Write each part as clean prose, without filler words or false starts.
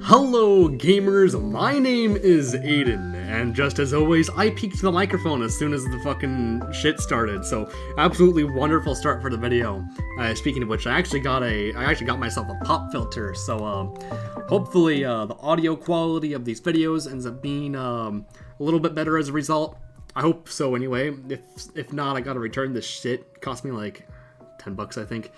Hello gamers, my name is Aiden, and just as always, I peeked the microphone as soon as the fucking shit started, so absolutely wonderful start for the video. Speaking of which, I actually got myself a pop filter, so hopefully the audio quality of these videos ends up being a little bit better as a result. I hope so anyway. If not, I gotta return this shit. It cost me like 10 bucks, I think.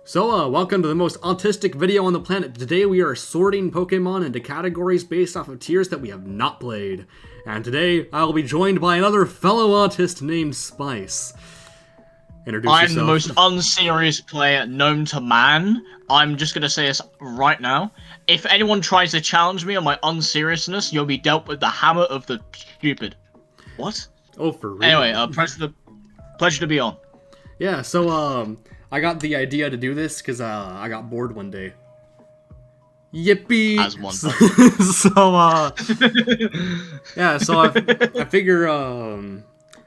So, welcome to the most autistic video on the planet. Today we are sorting Pokemon into categories based off of tiers that we have not played. And today, I'll be joined by another fellow autist named Spice. Introduce yourself. I'm the most unserious player known to man. I'm just gonna say this right now. If anyone tries to challenge me on my unseriousness, you'll be dealt with the hammer of the stupid. What? Oh, for real? Anyway, pleasure to be on. Yeah, so, I got the idea to do this because I got bored one day. Yippee! As one. Yeah, so I figure,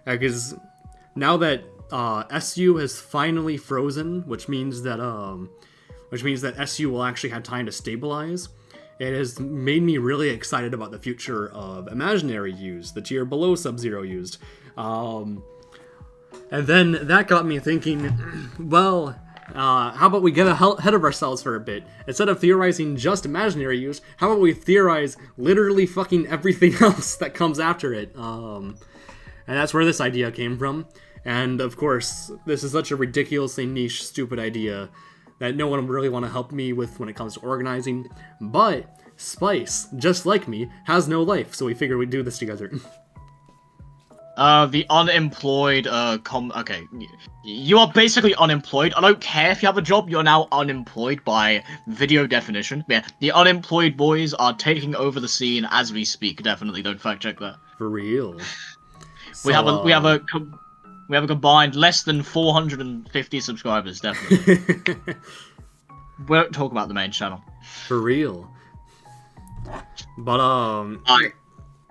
because now that SU has finally frozen, which means that SU will actually have time to stabilize. It has made me really excited about the future of Imaginary used, the tier below Sub-Zero used. And then that got me thinking, well, how about we get ahead of ourselves for a bit? Instead of theorizing just Imaginary use, how about we theorize literally fucking everything else that comes after it? And that's where this idea came from. And of course, this is such a ridiculously niche, stupid idea that no one would really want to help me with when it comes to organizing. But Spice, just like me, has no life, so we figured we'd do this together. The unemployed, okay. You are basically unemployed. I don't care if you have a job, you're now unemployed by video definition. Yeah, the unemployed boys are taking over the scene as we speak, definitely, don't fact check that. For real. We have a combined less than 450 subscribers, definitely. We don't talk about the main channel. For real. But,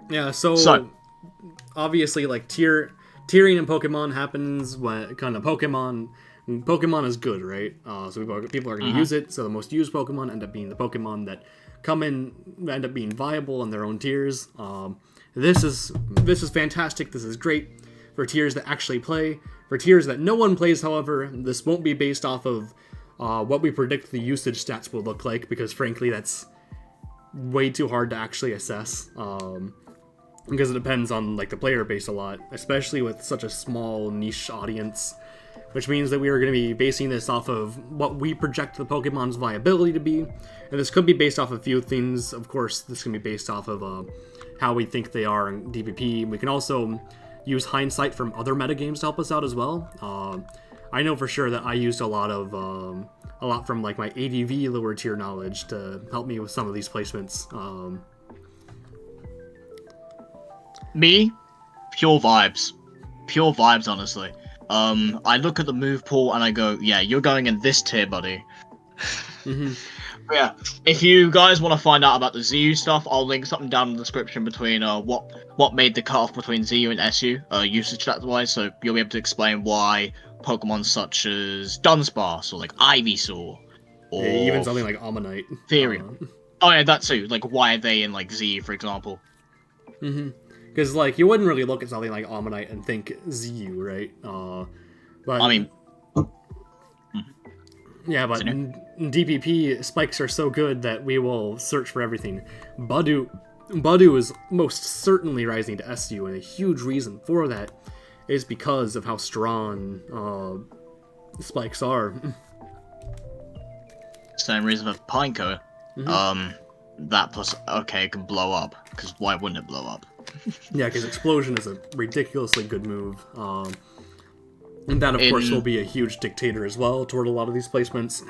yeah, so obviously, like, tiering in Pokemon happens when kind of Pokemon is good, right? So people are going to use it, so the most used Pokemon end up being the Pokemon that end up being viable in their own tiers. This is fantastic, this is great for tiers that actually play. For tiers that no one plays, however, this won't be based off of what we predict the usage stats will look like, because frankly, that's way too hard to actually assess. Because it depends on like the player base a lot, especially with such a small niche audience, which means that we are going to be basing this off of what we project the Pokemon's viability to be, and this could be based off a few things. Of course, this can be based off of how we think they are in DPP. We can also use hindsight from other metagames to help us out as well. I know for sure that I used a lot from like my ADV lower tier knowledge to help me with some of these placements. Me, pure vibes, honestly. I look at the move pool and I go, yeah, you're going in this tier, buddy. Yeah, if you guys want to find out about the ZU stuff, I'll link something down in the description between what made the cutoff between ZU and SU, usage stats wise, so you'll be able to explain why Pokemon such as Dunsparce or like Ivysaur, or even something like Ammonite. Theory. Oh yeah, that too. Like, why are they in like ZU, for example? Because, like, you wouldn't really look at something like Ammonite and think ZU, right? But I mean... Yeah, but in DPP, spikes are so good that we will search for everything. Budu is most certainly rising to SU, and a huge reason for that is because of how strong spikes are. Same reason for Pineco. That plus, okay, it can blow up, because why wouldn't it blow up? Yeah, because Explosion is a ridiculously good move. And that, of course, will be a huge dictator as well toward a lot of these placements.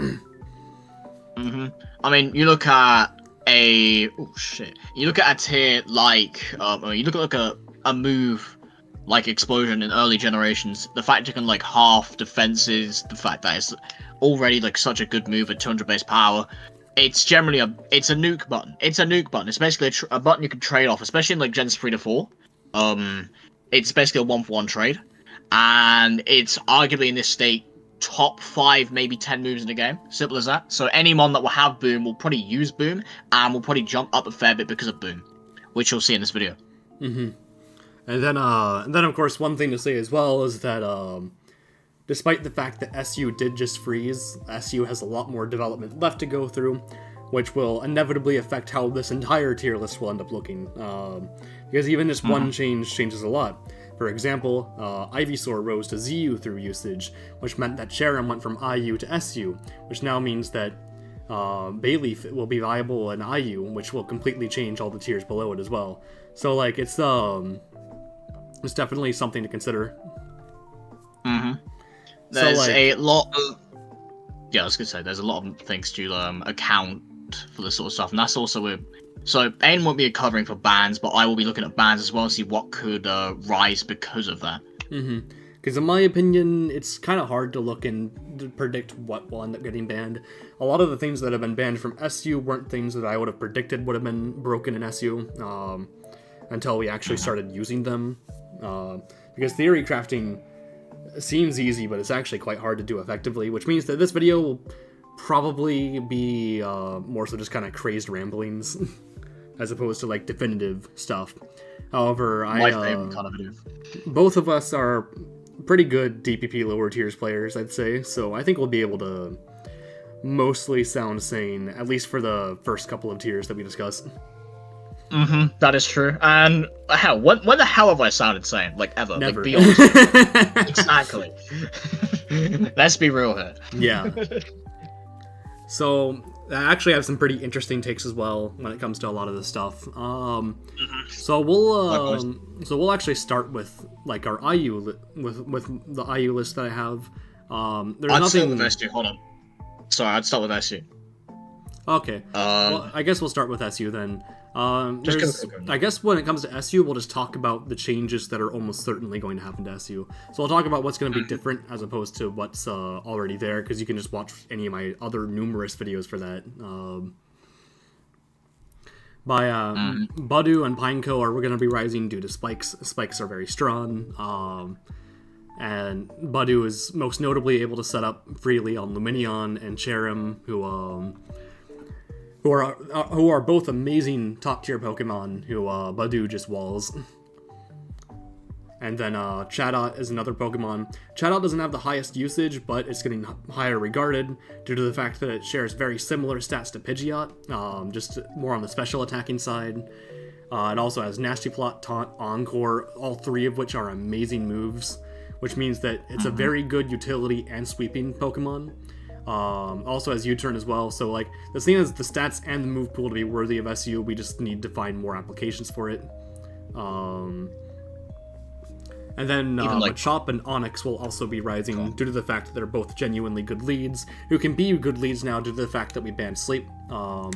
I mean, you look at a... Oh, shit. You look at a tier like... you look at like a move like Explosion in early generations. The fact you can, like, half defenses, the fact that it's already, like, such a good move at 200 base power... It's generally it's a nuke button. It's a nuke button. It's basically a button you can trade off, especially in like Gens 3 to 4. It's basically a 1-for-1 trade, and it's arguably in this state top 5, maybe 10 moves in the game. Simple as that. So any mon that will have boom will probably use boom, and will probably jump up a fair bit because of boom, which you'll see in this video. And then of course, one thing to say as well is that despite the fact that SU did just freeze, SU has a lot more development left to go through, which will inevitably affect how this entire tier list will end up looking. Because even just one change changes a lot. For example, Ivysaur rose to ZU through usage, which meant that Cherrim went from IU to SU, which now means that Bayleaf will be viable in IU, which will completely change all the tiers below it as well. So, like, it's definitely something to consider. There's a lot of... Yeah, I was gonna say, there's a lot of things to account for this sort of stuff, and that's also with... So, Aiden won't be covering for bans, but I will be looking at bans as well to see what could rise because of that. Because in my opinion, it's kind of hard to look and to predict what will end up getting banned. A lot of the things that have been banned from SU weren't things that I would have predicted would have been broken in SU until we actually started using them. Because theory crafting seems easy, but it's actually quite hard to do effectively, which means that this video will probably be more so just kind of crazed ramblings as opposed to like definitive stuff. However, both of us are pretty good DPP lower tiers players, I'd say, so I think we'll be able to mostly sound sane, at least for the first couple of tiers that we discuss. That is true. And hell, when the hell have I sounded sane? Like, ever? Never. Like, be honest. Exactly. Let's be real here. Yeah. So, I actually have some pretty interesting takes as well when it comes to a lot of this stuff. So we'll actually start with like our IU with the IU list that I have. I'd start with SU. Hold on. Sorry, I'd start with SU. Okay. Well, I guess we'll start with SU then. I guess when it comes to SU, we'll just talk about the changes that are almost certainly going to happen to SU. So I'll talk about what's going to be different as opposed to what's already there, because you can just watch any of my other numerous videos for that. Budu and Pineco are going to be rising due to spikes. Spikes are very strong. And Budu is most notably able to set up freely on Lumineon and Cherrim, who are both amazing top tier Pokemon who Budu just walls. And then Chatot is another Pokemon. Chatot doesn't have the highest usage, but it's getting higher regarded due to the fact that it shares very similar stats to Pidgeot, just more on the special attacking side. It also has Nasty Plot, Taunt, Encore, all three of which are amazing moves, which means that it's a very good utility and sweeping Pokemon. Also has U-turn as well, so like the thing is the stats and the move pool to be worthy of SU, we just need to find more applications for it. And then Machop and Onyx will also be rising due to the fact that they're both genuinely good leads, who can be good leads now due to the fact that we banned Sleep. And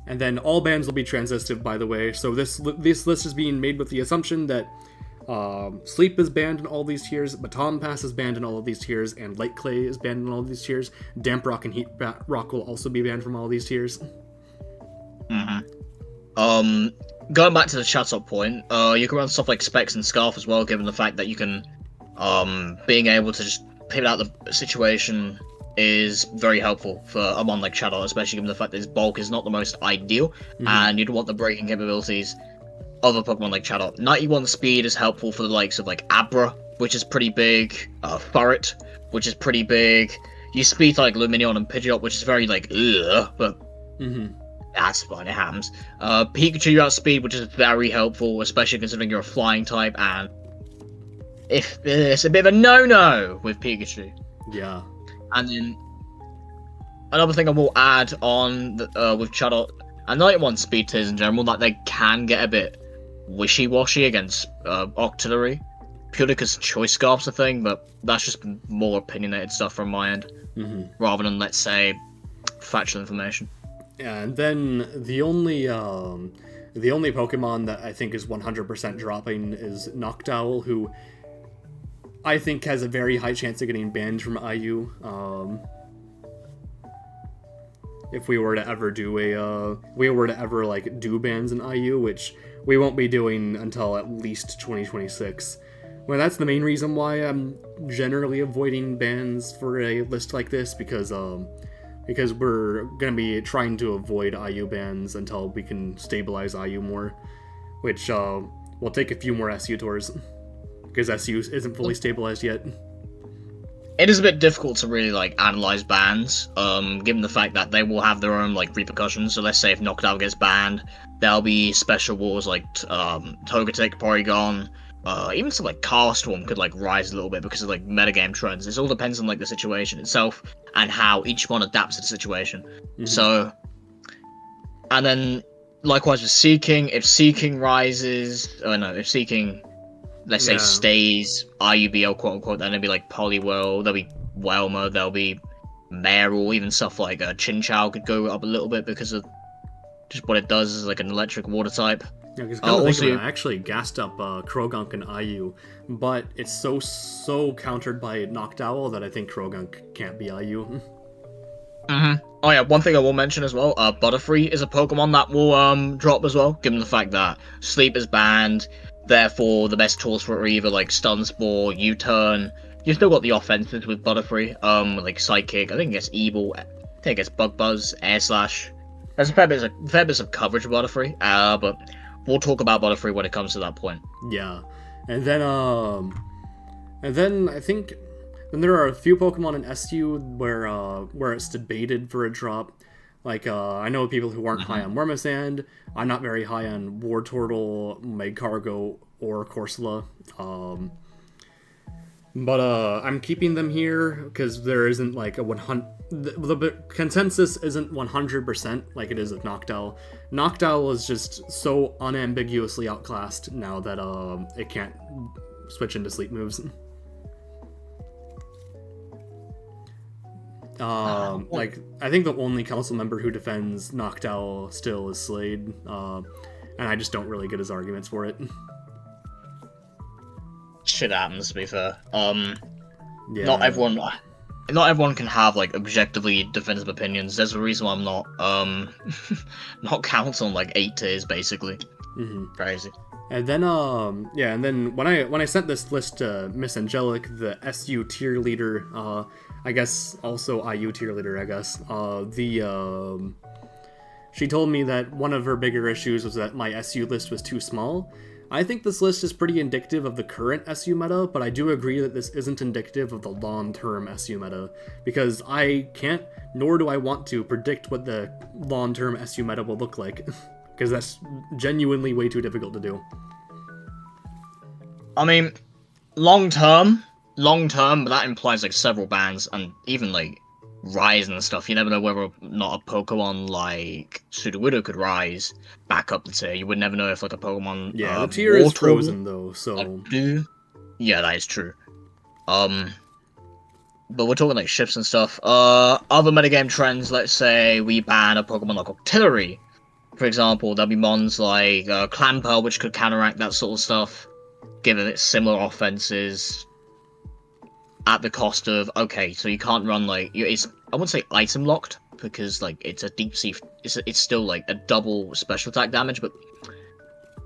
then all bans will be transitive, by the way, so this list is being made with the assumption that Sleep is banned in all these tiers, Baton Pass is banned in all of these tiers, and Light Clay is banned in all of these tiers. Damp Rock and Heat Rock will also be banned from all of these tiers. Going back to the Chatot point, you can run stuff like Specs and Scarf as well, given the fact that you can, being able to just pivot out the situation is very helpful for a mon like Chatot, especially given the fact that his bulk is not the most ideal, and you'd want the breaking capabilities of a Pokemon like Chatot. 91 speed is helpful for the likes of like Abra, which is pretty big, Furret, which is pretty big. You speed like Lumineon and Pidgeot, which is very like, ugh, but that's fine, it happens. Pikachu outspeed, which is very helpful, especially considering you're a flying type, and if it's a bit of a no-no with Pikachu. Yeah. And then another thing I will add on with Chatot, and 91 speed tiers in general, that they can get a bit wishy-washy against Octillery, purely because Choice Scarf's a thing, but that's just more opinionated stuff from my end, rather than, let's say, factual information. Yeah, and then the only Pokemon that I think is 100% dropping is Noctowl, who I think has a very high chance of getting banned from IU. If we were to ever do do bans in IU, which we won't be doing until at least 2026. Well, that's the main reason why I'm generally avoiding bans for a list like this, because we're gonna be trying to avoid IU bans until we can stabilize IU more, which will take a few more SU tours, because SU isn't fully stabilized yet. It is a bit difficult to really like analyze bans, given the fact that they will have their own like repercussions. So let's say if Noctowl gets banned, there'll be special wars like Togetic, Porygon, even some like Carstorm could like rise a little bit because of like metagame trends. It all depends on like the situation itself and how each one adapts to the situation. Mm-hmm. So, and then likewise with Seeking, if Seeking rises, if Seeking, let's say, stays IUBL, quote unquote, then it'll be like Poliwhirl, there'll be Welmer, there'll be Marill, even stuff like Chinchou could go up a little bit because of just what it does as like an electric water type. Yeah, because also, I actually gassed up Krogunk and IU, but it's so countered by Noctowl that I think Krogunk can't be IU. Mm-hmm. Oh yeah, one thing I will mention as well, Butterfree is a Pokemon that will drop as well, given the fact that Sleep is banned. Therefore, the best tools for it are either like Stun Spore, U-Turn. You still got the offenses with Butterfree, like Psychic. I think it gets Evil. I think it gets Bug Buzz, Air Slash. There's a fair bit of coverage with Butterfree, but we'll talk about Butterfree when it comes to that point. Yeah, and then I think then there are a few Pokemon in SU where it's debated for a drop. Like, I know people who aren't high on Wormasand. I'm not very high on Wartortle, Magcargo, or Corsola. But I'm keeping them here because there isn't like a 100... The consensus isn't 100% like it is with Noctowl. Noctowl is just so unambiguously outclassed now that it can't switch into sleep moves. Like, I think the only council member who defends Noctowl still is Slade, and I just don't really get his arguments for it. Shit happens, to be fair. Yeah. Not everyone can have like objectively defensive opinions. There's a reason why I'm not counts on like 8 tiers basically. Mm-hmm. Crazy. And then and then when I sent this list to Miss Angelic, the SU tier leader, I guess also IU tier leader, I guess, she told me that one of her bigger issues was that my SU list was too small. I think this list is pretty indicative of the current SU meta, but I do agree that this isn't indicative of the long-term SU meta, because I can't, nor do I want to, predict what the long-term SU meta will look like, because that's genuinely way too difficult to do. I mean, long-term, but that implies like several bans, and even like rise and stuff. You never know whether or not a Pokemon like Sudowoodo could rise back up the tier. You would never know if like a Pokemon. Yeah, the tier is frozen though, so. Yeah, that is true. But we're talking like shifts and stuff. Other metagame trends. Let's say we ban a Pokemon like Octillery, for example. There'll be mons like Clamper, which could counteract that sort of stuff, given it similar offenses. At the cost of, okay, so you can't run like I wouldn't say item locked because like it's a deep sea, it's still like a double special attack damage, but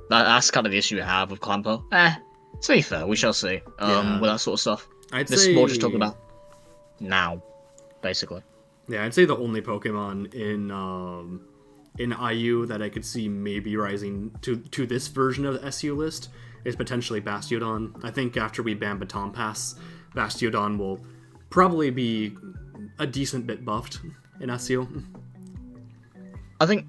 that's kind of the issue you have with Clamper. To be fair, we shall see. With that sort of stuff. This is more just talking about now, basically. Yeah, I'd say the only Pokemon in IU that I could see maybe rising to this version of the SU list is potentially Bastiodon. I think after we ban Baton Pass, Bastiodon will probably be a decent bit buffed in SU. I think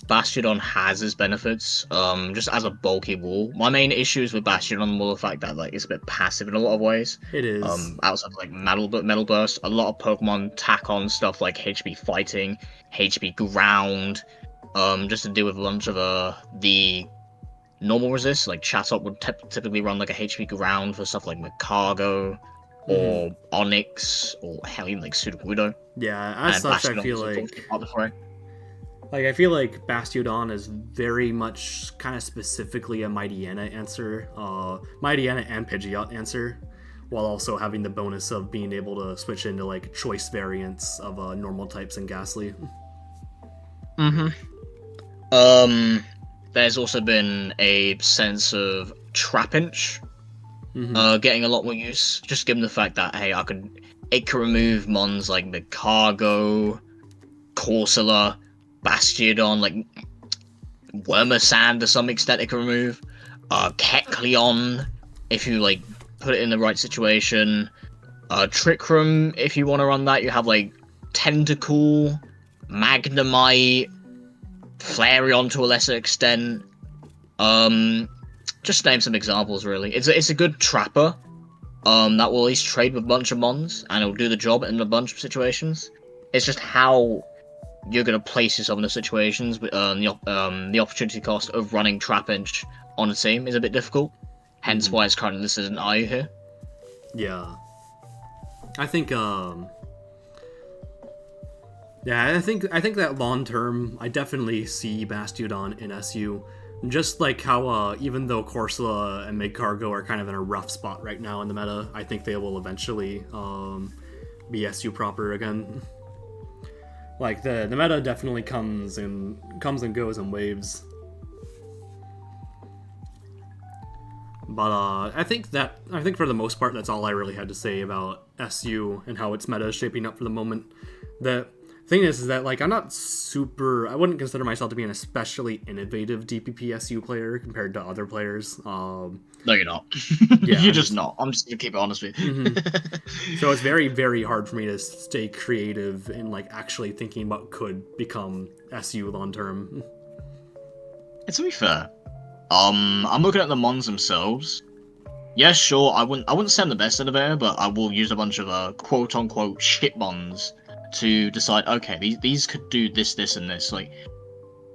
Bastiodon has its benefits, just as a bulky wall. My main issues with Bastiodon were the fact that like it's a bit passive in a lot of ways. It is. Outside of like Metal Burst, a lot of Pokemon tack on stuff like HP Fighting, HP Ground, just to deal with a bunch of the normal resist. Like Chatot would typically run like a HP Ground for stuff like Magcargo, or Onyx, or hell, even like Sudowoodo. Yeah, as such, I feel I feel like Bastiodon is very much kind of specifically a Mightyena answer, Mightyena and Pidgeot answer, while also having the bonus of being able to switch into like choice variants of normal types and Ghastly. There's also been a sense of Trapinch getting a lot more use, just given the fact that, hey, it can remove mons like the Cargo, Corsola, Bastiodon, like Wormersand to some extent it can remove. Kecleon, if you like put it in the right situation. Trick Room, if you want to run that, you have like Tentacool, Magnemite, Flareon to a lesser extent. Just name some examples really. It's a good trapper. That will at least trade with a bunch of mons and it'll do the job in a bunch of situations. It's just how you're gonna place yourself in the situations, but the opportunity cost of running Trapinch on a team is a bit difficult. Hence why it's currently listed as an IU here. Yeah. I think I think that long term, I definitely see Bastiodon in SU. Just like how, even though Corsola and Magcargo are kind of in a rough spot right now in the meta, I think they will eventually be SU proper again. Like the meta definitely comes and goes in waves. But I think for the most part, that's all I really had to say about SU and how its meta is shaping up for the moment. The thing is that like I wouldn't consider myself to be an especially innovative DPP SU player compared to other players. No, you're not. Yeah, you're just not. I'm just gonna keep it honest with you. So it's very, very hard for me to stay creative in like actually thinking what could become SU long term. To be fair, I'm looking at the mons themselves. Yeah, sure, I wouldn't say I'm the best innovator, but I will use a bunch of quote unquote shit mons to decide, okay, these could do this, this, and this. Like,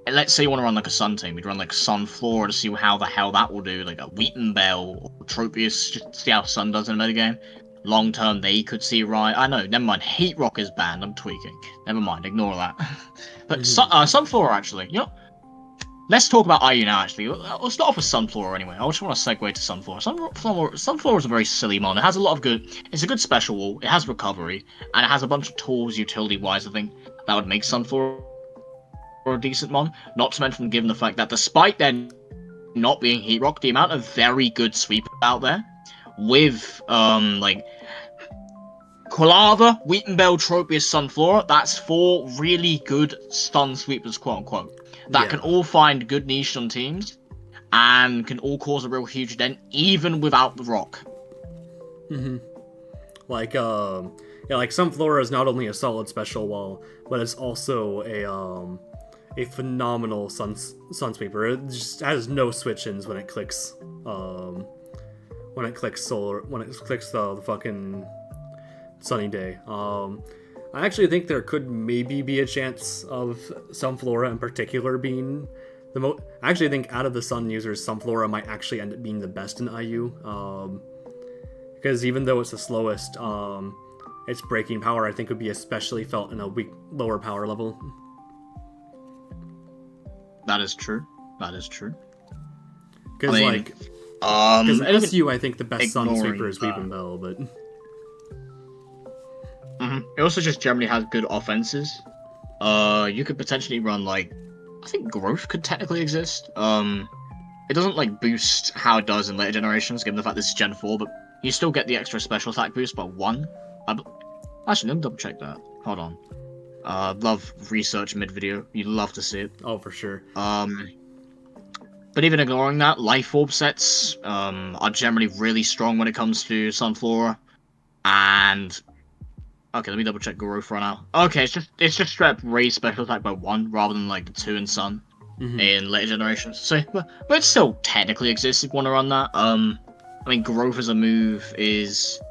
let's say you want to run like a Sun team, you'd run like Sunflora to see how the hell that will do, like a Weepinbell or Tropius, just to see how Sun does in a metagame. Long term, they could see right. I know, never mind. Heat Rock is banned. I'm tweaking. Never mind. Ignore that. But Sunflora, actually, you know. Let's talk about IU now, actually. We'll start off with Sunflora anyway. I just want to segue to Sunflora. Sunflora is a very silly mon. It has a lot of good... It's a good special wall. It has recovery. And it has a bunch of tools, utility-wise, I think, that would make Sunflora a decent mon. Not to mention, given the fact that despite there not being Heat Rock, the amount of very good sweep out there with, like... Quilava, Weepinbell, Tropius, Sunflora, that's 4 really good stun sweepers, quote-unquote. That can all find good niche on teams, and can all cause a real huge dent, even without the rock. Like, like Sunflora is not only a solid special wall, but it's also a phenomenal sun sweeper. It just has no switch-ins when it clicks, when it clicks the fucking sunny day. I actually think there could maybe be a chance of Sunflora in particular being the most... I actually think out of the Sun users, Sunflora might actually end up being the best in IU. Because even though it's the slowest, its breaking power I think would be especially felt in a weak, lower power level. That is true. That is true. Because SU, I think the best Sun sweeper is Weepinbell, but... It also just generally has good offenses. You could potentially run like, I think Growth could technically exist. It doesn't like boost how it does in later generations, given the fact this is Gen 4, but you still get the extra special attack boost by 1. Actually, let me double check that. Hold on. Love research mid-video. You'd love to see it. Oh, for sure. But even ignoring that, Life Orb sets are generally really strong when it comes to Sunflora. And... Okay, let me double check Growth right now. Okay, it's just straight up raise special attack by 1 rather than like the 2 in Sun in later generations. So, but it still technically exists if you want to run that. I mean, Growth as a move is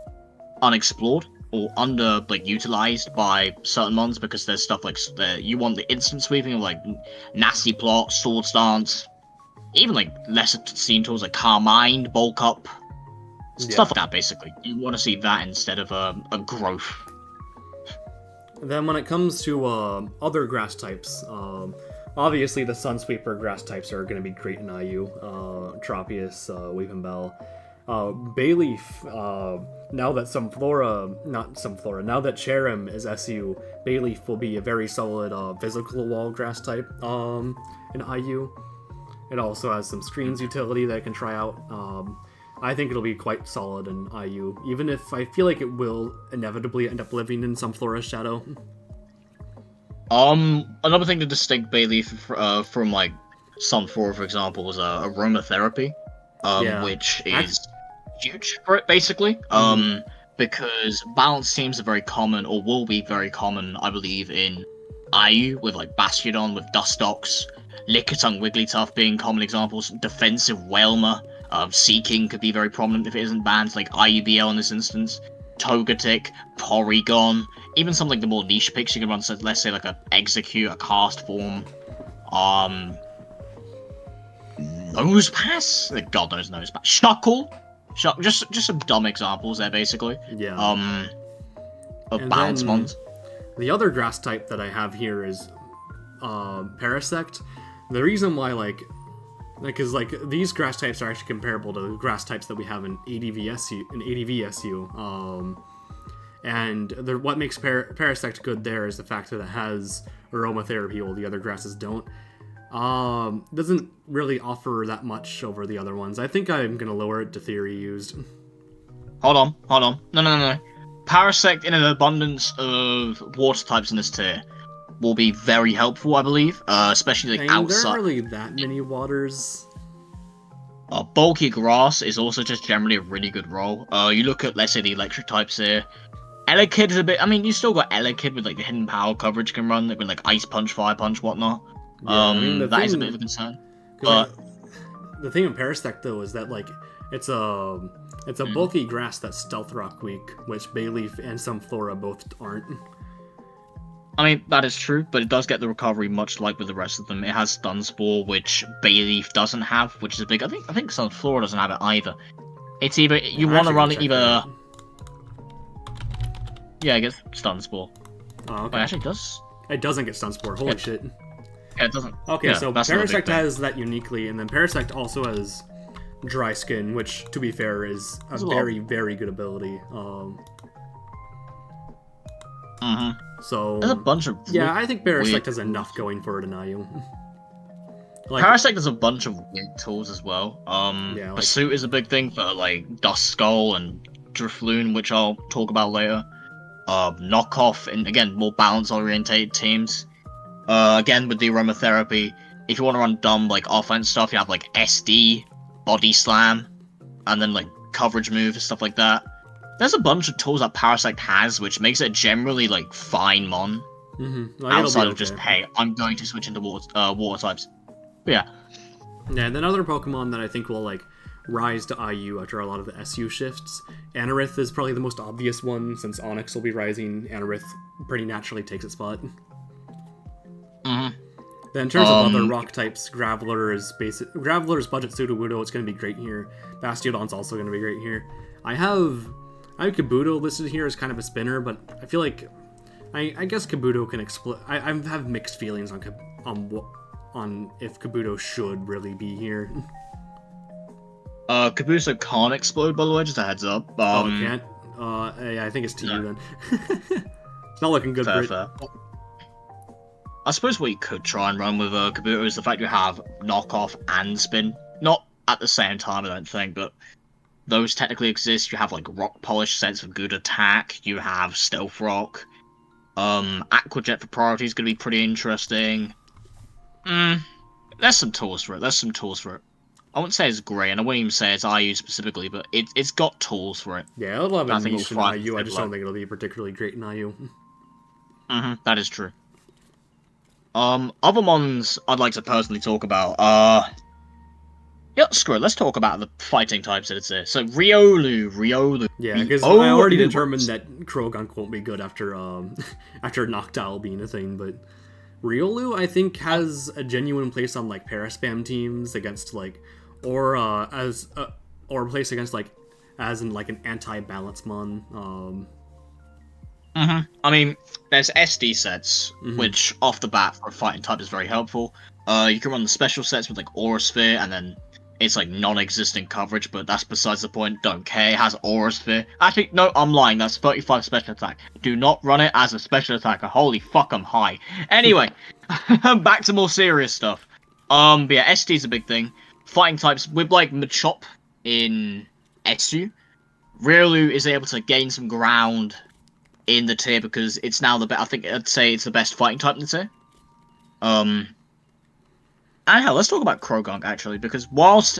unexplored or under like utilized by certain mons because there's stuff like you want the instant sweeping of like Nasty Plot, Sword Stance, even like lesser seen tools like Carmine, Bulk Up, stuff like that. Basically, you want to see that instead of a Growth. Then when it comes to other grass types, obviously the Sunsweeper grass types are going to be great in IU. Tropius, Weepinbell, Bayleaf. Now that now that Cherrim is SU, Bayleaf will be a very solid physical wall grass type in IU. It also has some screens utility that I can try out. I think it'll be quite solid in IU, even if I feel like it will inevitably end up living in some Flora's shadow. Another thing to distinct Bayleaf from like Sunflora, for example, was aromatherapy, Yeah. which is huge for it basically. Because balance teams are very common, or will be very common, I believe, in IU with like Bastiodon, with Dustox, Lickitung, Wigglytuff being common examples. Defensive Whalmer, Seeking could be very prominent if it isn't banned, like IUBL in this instance. Togetic, Porygon, even some like the more niche picks you can run, so let's say like a Execute, a Cast Form, Nose Pass? God knows Nose Pass. Shuckle? Just some dumb examples there, basically. Yeah. Of And balance then mons. The other grass type that I have here is Parasect. The reason why, because these grass types are actually comparable to the grass types that we have in ADVSU. And what makes Parasect good there is the fact that it has aromatherapy while the other grasses don't. Doesn't really offer that much over the other ones. I think I'm gonna lower it to Theory used. Hold on. No. Parasect in an abundance of water types in this tier will be very helpful, I believe. Especially like outside. There aren't really that many waters. Bulky grass is also just generally a really good role. You look at, let's say, the electric types here. Elekid is a bit. I mean, you still got Elekid with like the hidden power coverage can run, like with like Ice Punch, Fire Punch, whatnot. Yeah, I mean, that is a bit of a concern. But the thing with Parasect though is that like it's a bulky grass that's Stealth Rock weak, which Bayleaf and some Flora both aren't. I mean, that is true, but it does get the recovery much like with the rest of them. It has Stun Spore, which Bayleaf doesn't have, which is a big. I think Sunflora doesn't have it either. It's either you want to run it either. Yeah, I guess Stun Spore. Oh, okay. Wait, actually, it does. It doesn't get Stun Spore. Holy shit. Yeah, it doesn't. Okay, yeah, so Parasect has that uniquely, and then Parasect also has Dry Skin, which, to be fair, is a very, very good ability. So there's a bunch of I think Parasect has enough going for it in IU. Parasect has a bunch of weird tools as well. Pursuit is a big thing for like Dust Skull and Drifloon, which I'll talk about later. Knockoff, and again, more balance-orientated teams. Again, with the aromatherapy, if you want to run dumb, like, offense stuff, you have, like, SD, Body Slam, and then, like, coverage move and stuff like that. There's a bunch of tools that Parasect has, which makes it generally, like, fine mon. Outside of just, hey, I'm going to switch into water types. But yeah. Yeah, and then other Pokemon that I think will, like, rise to IU after a lot of the SU shifts. Anorith is probably the most obvious one, since Onix will be rising. Anorith pretty naturally takes its spot. Then in terms of other rock types, Graveler's budget Sudowoodo, it's going to be great here. Bastiodon's also going to be great here. I have Kabuto listed here as kind of a spinner, but I feel like I guess Kabuto can explode. I have mixed feelings on if Kabuto should really be here. Kabuto can't explode, by the way, just a heads up. It can't? I think it's TU then. It's not looking good for it. Fair. I suppose what you could try and run with Kabuto is the fact you have knockoff and spin. Not at the same time, I don't think, but those technically exist. You have like rock polish sets for good attack. You have stealth rock. Aqua Jet for priority is going to be pretty interesting. There's some tools for it. I wouldn't say it's great, and I wouldn't even say it's IU specifically, but it's got tools for it. Yeah, it'll have a niche in IU. I just don't think it'll be particularly great in IU. That is true. Other mons I'd like to personally talk about. Yeah, screw it. Let's talk about the fighting types that it's there. So Riolu. Yeah, because I already determined that Krogunk won't be good after after Noctowl being a thing, but Riolu I think has a genuine place on like Paraspam teams against like, or a place against like as in like an anti-balance mon. I mean, there's SD sets, which off the bat for a fighting type is very helpful. You can run the special sets with like Aura Sphere, and then it's like non-existent coverage, but that's besides the point. Don't care. It has Aura Sphere. Actually, no, I'm lying. That's 35 special attack. Do not run it as a special attacker. Holy fuck, I'm high. Anyway, back to more serious stuff. But yeah, SD is a big thing. Fighting types with like Machop in SU, Riolu is able to gain some ground in the tier because it's now I think I'd say it's the best fighting type in the tier. And hell, let's talk about Krogunk actually, because whilst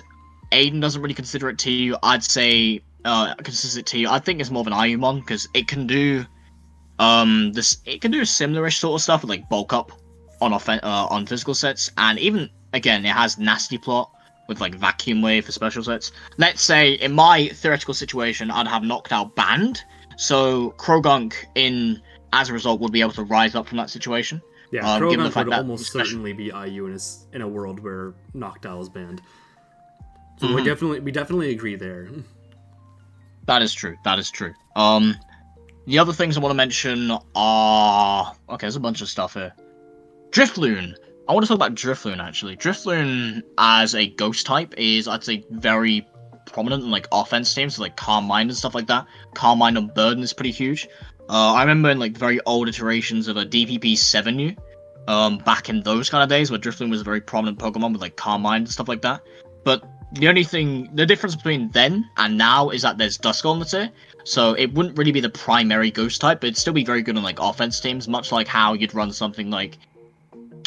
Aiden doesn't really consider it TU, I'd say considers it TU. I think it's more of an Ayumon because it can do it can do similarish sort of stuff with like bulk up on physical sets, and even again it has nasty plot with like vacuum wave for special sets. Let's say in my theoretical situation I'd have knocked out banned, so Krogunk as a result would be able to rise up from that situation. Yeah, Krogunk would almost certainly be IU in a world where Noctowl is banned. So we definitely agree there. That is true. That is true. The other things I want to mention are there's a bunch of stuff here. Drifloon. I want to talk about Drifloon actually. Drifloon as a ghost type is, I'd say, very prominent in like offense teams, like Calm Mind and stuff like that. Calm Mind on Burden is pretty huge. I remember in like very old iterations of a DPP 7U, back in those kind of days where Drifloon was a very prominent Pokemon with like Calm Mind and stuff like that. But the difference between then and now is that there's Duskull on the tier, so it wouldn't really be the primary ghost type, but it'd still be very good on like offense teams, much like how you'd run something like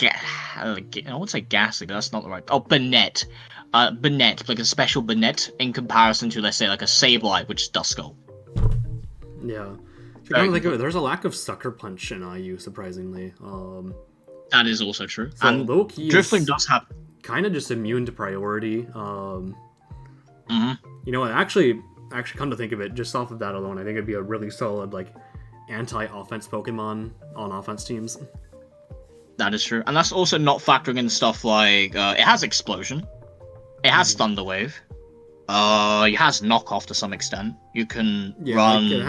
I would say Ghastly, but that's not the right. Oh, Banette. Banette, like a special Banette in comparison to, let's say, like a Sableye, which is Duskull. Yeah. If you kind of think of it, there's a lack of Sucker Punch in IU, surprisingly. That is also true. So and Drifloon does have kind of just immune to priority. Mm-hmm. You know what? Actually, come to think of it, just off of that alone, I think it'd be a really solid like anti-offense Pokemon on offense teams. That is true, and that's also not factoring in stuff like it has Explosion, it has Thunder Wave, it has Knockoff to some extent. You can run. Like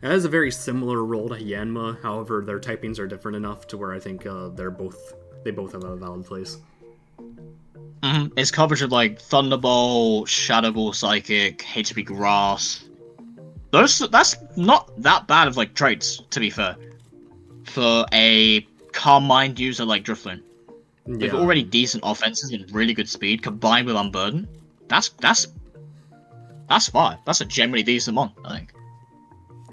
it has a very similar role to Yanma. However, their typings are different enough to where I think they both have a valid place. Mm-hmm. Its coverage of like Thunderbolt, Shadow Ball, Psychic, HP Grass. That's not that bad of like traits, to be fair, for a Calm Mind user like Drifloon. Yeah. With already decent offenses and really good speed, combined with Unburden, that's fine. That's a generally decent one, I think.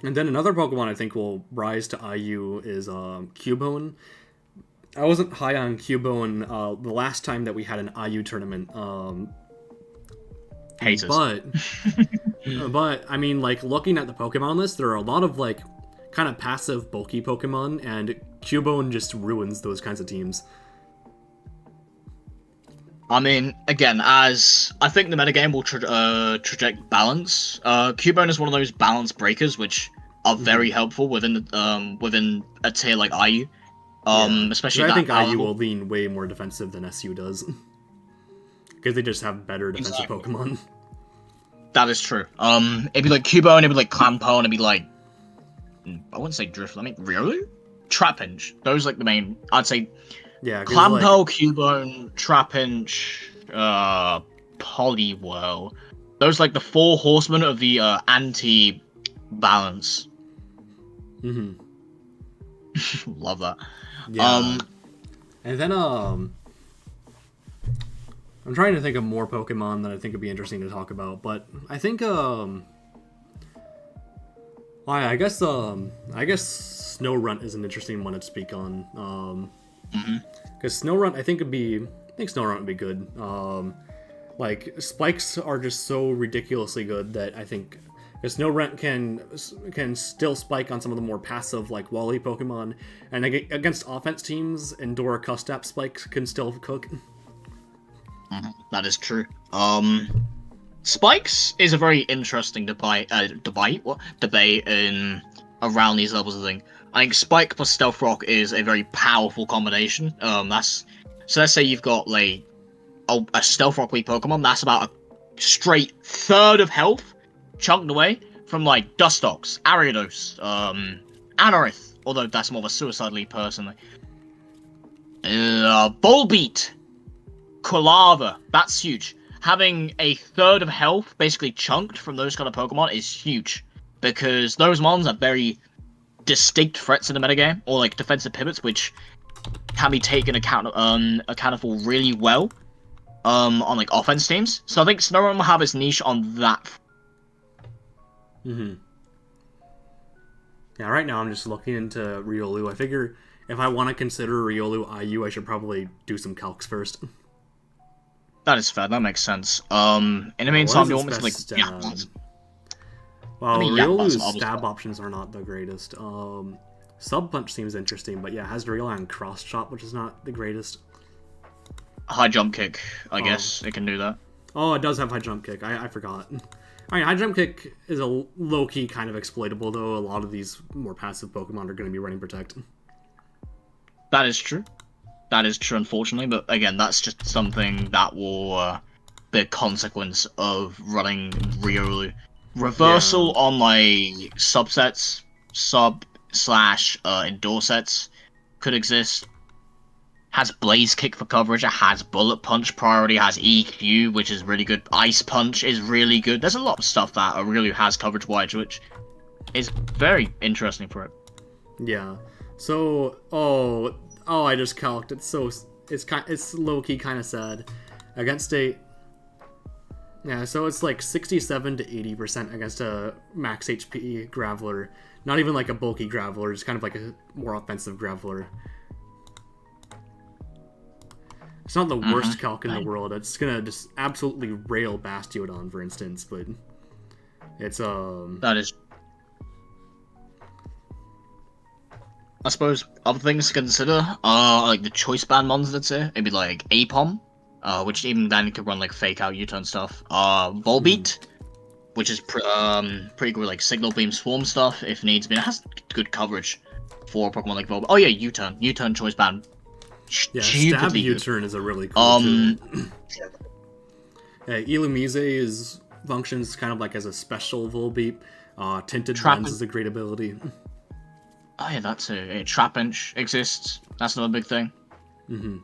And then another Pokemon I think will rise to IU is Cubone. I wasn't high on Cubone the last time that we had an IU tournament. Haters. But I mean, like looking at the Pokemon list, there are a lot of like kind of passive, bulky Pokemon, and Cubone just ruins those kinds of teams. I mean, again, as I think the metagame will traject balance. Cubone is one of those balance breakers which are very helpful within a tier like IU. Especially I think IU will lean way more defensive than SU does. Because they just have better defensive Pokemon. That is true. It'd be like Cubone, it'd be like Clampo, and it'd be like I wouldn't say Drift. I mean, really? Trapinch. Those like the main. I'd say. Yeah. Clampo, like... Cubone, Trapinch, Poliwhirl. Those like the four horsemen of the anti-balance. Mm-hmm. Love that. Yeah. And then I'm trying to think of more Pokemon that I think would be interesting to talk about, but I think I guess Snorunt is an interesting one to speak on. Because Snorunt I think Snorunt would be good. Like spikes are just so ridiculously good that I think Snorunt can still spike on some of the more passive like Wally Pokemon, and against offense teams, Endora Custap spikes can still cook. That is true. Spikes is a very interesting debate in around these levels of thing. I think Spike plus Stealth Rock is a very powerful combination. So let's say you've got like a Stealth Rock weak Pokemon that's about a straight third of health chunked away from like Dustox, Ariados, Anorith, although that's more of a suicide lead personally. Volbeat, Quilava, that's huge. Having a third of health basically chunked from those kind of Pokemon is huge, because those mons are very distinct threats in the metagame, or like defensive pivots, which can be taken account for really well. on like offense teams. So I think Snorunt will have its niche on that. Mm-hmm. Yeah, right now I'm just looking into Riolu. I figure if I want to consider Riolu IU, I should probably do some calcs first. That is fair. That makes sense. In the What meantime, is you its want me to like best yeah. stab? Let Well, me yap about some Riolu's other stab stuff. options are not the greatest. Sub Punch seems interesting, but yeah, it has Rail and Cross Chop, which is not the greatest. High jump kick. I Oh. guess it can do that. Oh, it does have High Jump Kick. I forgot. I mean, High Jump Kick is a low-key kind of exploitable, though. A lot of these more passive Pokemon are going to be running Protect. That is true. That is true, unfortunately. But again, that's just something that will be a consequence of running Riolu. Reversal Yeah. on like subsets, sub slash indoor sets could exist. Has Blaze Kick for coverage, it has Bullet Punch priority, has EQ, which is really good. Ice Punch is really good. There's a lot of stuff that really has coverage wise, which is very interesting for it. Yeah. So, I just calced. It's low key kind of sad. Against a, yeah. So it's like 67 to 80% against a max HP Graveler. Not even like a bulky Graveler. Just kind of like a more offensive Graveler. It's not the worst calc in the world. It's gonna just absolutely rail Bastiodon, for instance, but it's That is. I suppose other things to consider are like the choice band mons. Let's say it'd be like Apom, which even then could run like fake out U-turn stuff. Volbeat, which is pretty good, like Signal Beam Swarm stuff if needs be. It has good coverage for a Pokemon like Volbeat. Oh yeah, U-turn choice band. Yeah, Stab U-turn is a really cool tool. Yeah, Illumise functions kind of like as a special Volbeat. Tinted Lens is a great ability. Oh yeah, that's a Trapinch exists. That's another big thing. Then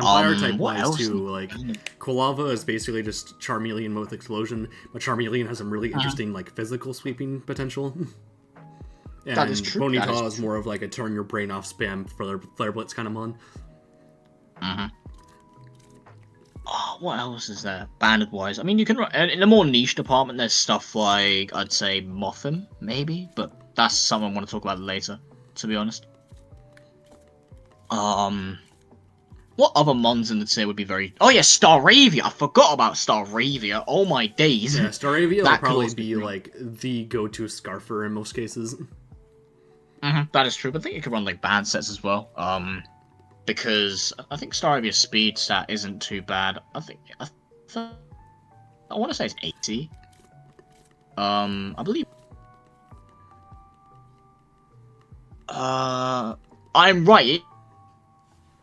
fire type what wise else? too, like Quilava is basically just Charmeleon with Explosion, but Charmeleon has some really interesting like physical sweeping potential. And that is true. Ponyta is more of like a turn your brain off spam for Flare Blitz kind of mon. Oh, what else is there? Banded wise, I mean, you can in a more niche department. There's stuff like I'd say Mothim, maybe, but that's something I want to talk about later. To be honest, what other mons in the tier would be very? Oh yeah, Staravia. I forgot about Staravia. Oh my days. Yeah, Staravia will probably also be like the go-to Scarfer in most cases. That is true, but I think you could run like band sets as well. Because I think Staravia's speed stat isn't too bad. I want to say it's 80. I believe. I'm right. It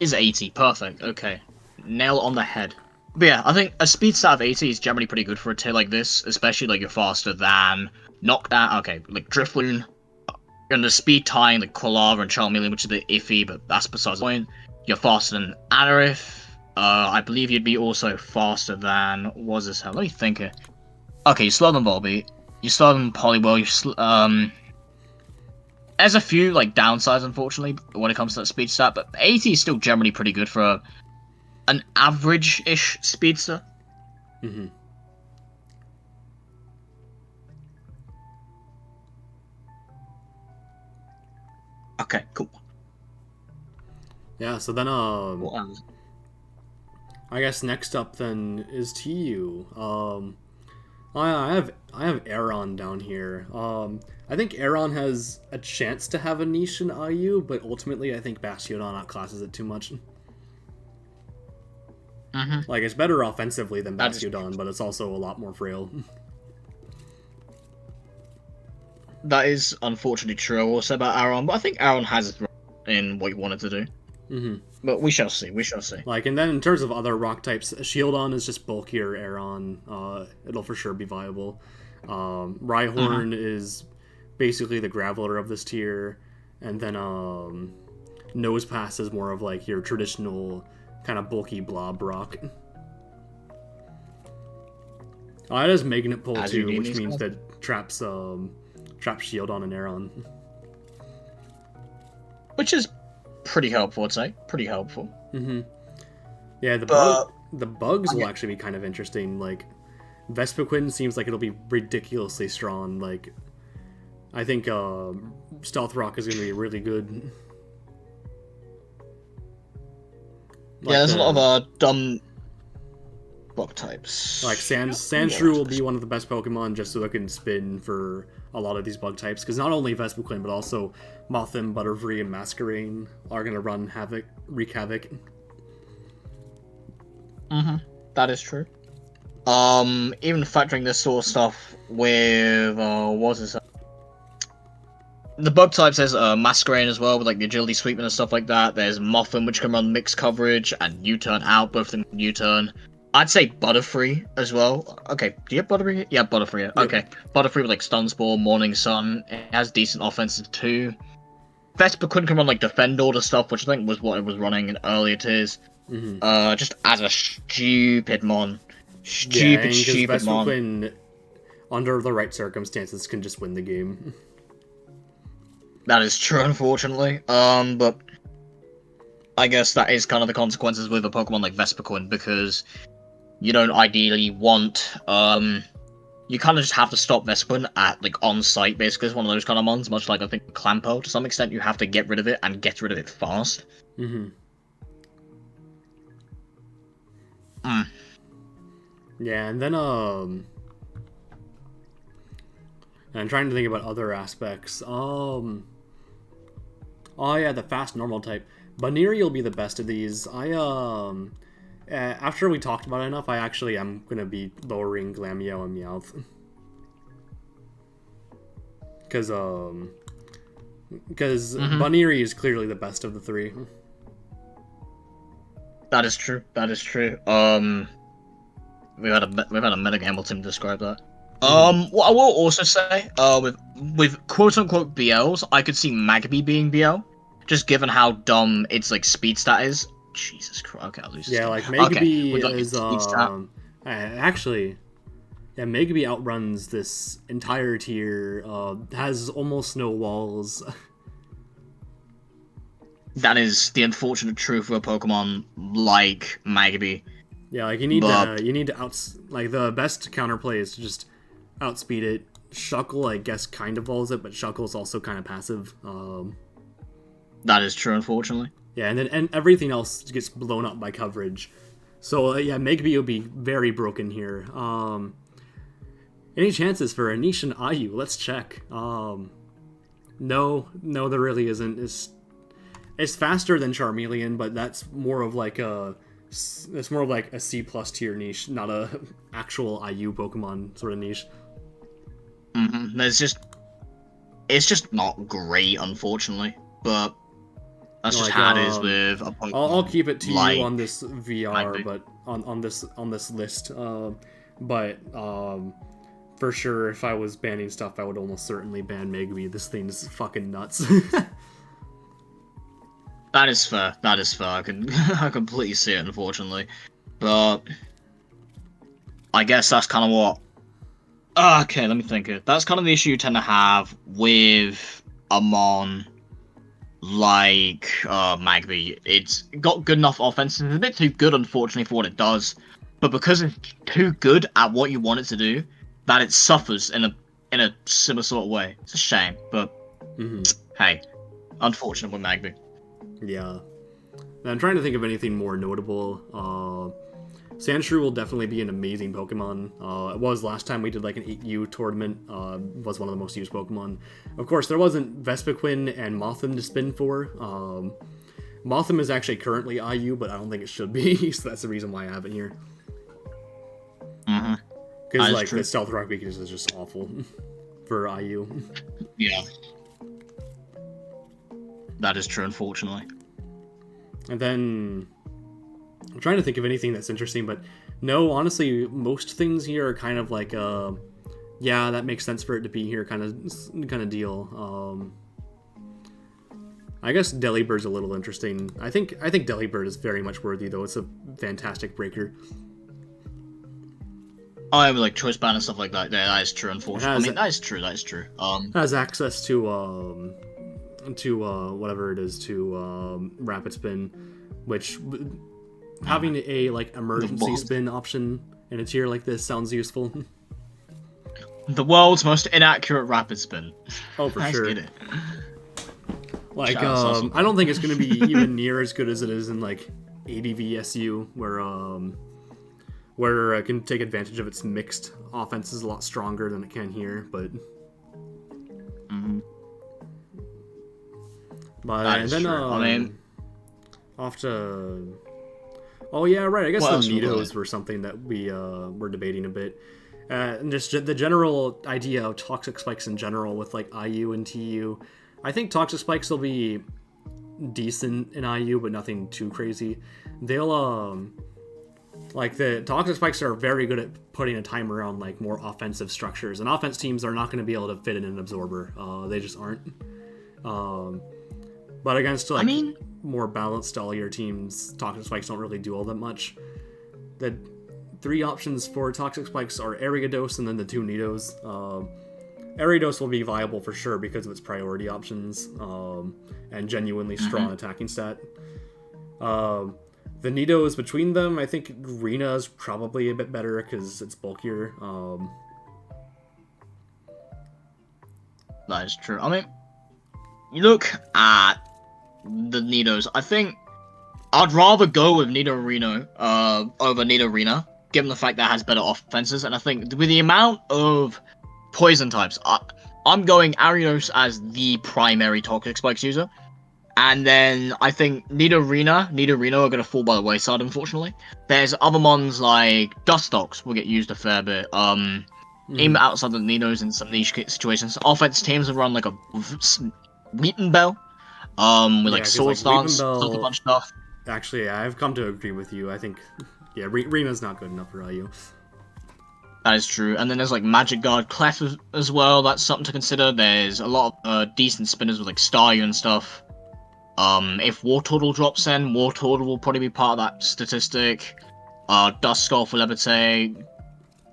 is 80. Perfect. Okay, nail on the head. But yeah, I think a speed stat of 80 is generally pretty good for a tier like this, especially like you're faster than Knockdown. Okay, like Drifloon. And the speed tying, like Quilava and Charmeleon, which is a bit iffy, but that's besides the point. You're faster than Anorith. I believe you'd be also faster than... What was this? Let me think here. Okay, you're slower than Volbeat. You're slower than Poliwhirl. There's a few like downsides, unfortunately, when it comes to that speed stat, but 80 is still generally pretty good for an average-ish speedster. Okay, cool. Yeah, so then I guess next up then is TU. I have Aeron down here. I think Aeron has a chance to have a niche in IU, but ultimately I think Bastiodon outclasses it too much. Like, it's better offensively than Bastiodon, but it's also a lot more frail. That is unfortunately true also about Aeron, but I think Aeron has it in what he wanted to do. But we shall see. We shall see. Like, and then in terms of other rock types, Shieldon is just bulkier Aeron. It'll for sure be viable. Rhyhorn is basically the Graveler of this tier, and then Nosepass is more of like your traditional kind of bulky blob rock. It has Magnet Pull too, which means that traps Shieldon and Aeron. Which is pretty helpful, I'd say. Pretty helpful. Yeah, the bugs will actually be kind of interesting. Like, Vespiquen seems like it'll be ridiculously strong. Like, I think Stealth Rock is going to be really good. Like there's a lot of dumb bug types. Like Sandshrew will be one of the best Pokemon just so it can spin for a lot of these bug types. Because not only Vespiquen, but also Mothim, Butterfree, and Masquerain are going to wreak havoc. That is true. Even factoring this sort of stuff with what's it? The bug types, there's Masquerain as well with like the agility sweeping and stuff like that. There's Mothim, which can run mixed coverage and U-turn out, both of them U-turn. I'd say Butterfree as well. Okay, do you have Butterfree? Yeah, Butterfree. Yep. Okay, Butterfree with like Stun Spore, Morning Sun. It has decent offenses too. Vespiquen can run like Defend Order stuff, which I think was what it was running in earlier tiers. Just as a stupid mon. Stupid mon. Vespiquen, under the right circumstances, can just win the game. That is true, unfortunately. But I guess that is kind of the consequences with a Pokemon like Vespiquen, because you don't ideally want, you kind of just have to stop Vespiquen at, like, on-site, basically. It's one of those kind of mons, much like, I think, Clampo. To some extent, you have to get rid of it, and get rid of it fast. Yeah, and then, I'm trying to think about other aspects. Oh yeah, the fast normal type. Baniri will be the best of these. After we talked about it enough, I actually am gonna be lowering Glameow and Meowth. Because Baniri is clearly the best of the three. That is true. We've had a metagame will Tim describe that. What I will also say, with quote unquote BLs, I could see Magby being BL, just given how dumb its like speed stat is. Jesus Christ! Okay, I'll lose. Yeah, like Magby is actually, yeah, Magby outruns this entire tier. Has almost no walls. That is the unfortunate truth of a Pokemon like Magby. Yeah, like you need to like the best counterplay is to just outspeed it. Shuckle, I guess, kind of walls it, but Shuckle's also kind of passive. That is true, unfortunately. Yeah, and everything else gets blown up by coverage. So yeah, Magby will be very broken here. Any chances for Anish and Ayu? Let's check. No, there really isn't. It's faster than Charmeleon, but that's more of like a C+ tier niche, not a actual IU Pokemon sort of niche. It's just not great, unfortunately. But that's just how it is with a Pokemon. I'll keep it to you on this VR, but on this list. For sure, if I was banning stuff, I would almost certainly ban Magby. This thing is fucking nuts. That is fair. I completely see it, unfortunately. But I guess that's kind of what. Okay, let me think. That's kind of the issue you tend to have with a mon like Magby. It's got good enough offense. It's a bit too good, unfortunately, for what it does. But because it's too good at what you want it to do, that it suffers in a similar sort of way. It's a shame, but hey, unfortunate with Magby. Yeah. I'm trying to think of anything more notable. Sandshrew will definitely be an amazing Pokemon. It was last time we did like an 8U tournament. Was one of the most used Pokemon. Of course, there wasn't Vespiquen and Mothim to spin for. Mothim is actually currently IU, but I don't think it should be, so that's the reason why I have it here. Because like the Stealth Rock weakness is just awful for IU. Yeah. That is true, unfortunately. And then I'm trying to think of anything that's interesting, but no, honestly, most things here are kind of like yeah, that makes sense for it to be here kind of deal. I guess Delibird's a little interesting. I think Delibird is very much worthy, though. It's a fantastic breaker. Oh, yeah, like choice band and stuff like that. Yeah, that is true, unfortunately. That is true. Has access to whatever it is to rapid spin, which having a like emergency world. spin option in a tier like this sounds useful. The world's most inaccurate rapid spin. Oh, for Let's sure. get it. Like, Shout out to I don't think it's going to be even near as good as it is in like ADVSU, where it can take advantage of its mixed offenses a lot stronger than it can here. But, That and is then true. I mean, off to. Oh yeah, right. I guess What the else we got? Nidos were something that we were debating a bit. And just the general idea of toxic spikes in general with like IU and TU. I think toxic spikes will be decent in IU, but nothing too crazy. They'll like the toxic spikes are very good at putting a timer on like more offensive structures, and offense teams are not going to be able to fit in an absorber. They just aren't. But against like more balanced style teams, toxic spikes don't really do all that much. The 3 options for toxic spikes are Ariados and then the 2 Nidos. Ariados will be viable for sure because of its priority options and genuinely strong attacking stat. The Nidos between them, I think Rena is probably a bit better because it's bulkier. that is true. I mean, you look at the Nidos. I think I'd rather go with Nido Reno over Nido Rena, given the fact that it has better offenses. And I think with the amount of poison types, I'm going Arios as the primary toxic spikes user. And then I think Nido Reno are going to fall by the wayside, unfortunately. There's other mons like Dustox will get used a fair bit. Even outside the Nidos in some niche situations. Offense teams will run like a Wheaton Bell. With like sword stance, stuff, a bunch of stuff. Actually, I've come to agree with you. I think, yeah, Rena's not good enough for IU. That is true. And then there's like Magic Guard Clef as well. That's something to consider. There's a lot of decent spinners with like Staryu and stuff. If War Turtle drops in, War Turtle will probably be part of that statistic. Dust Skull for Levitate.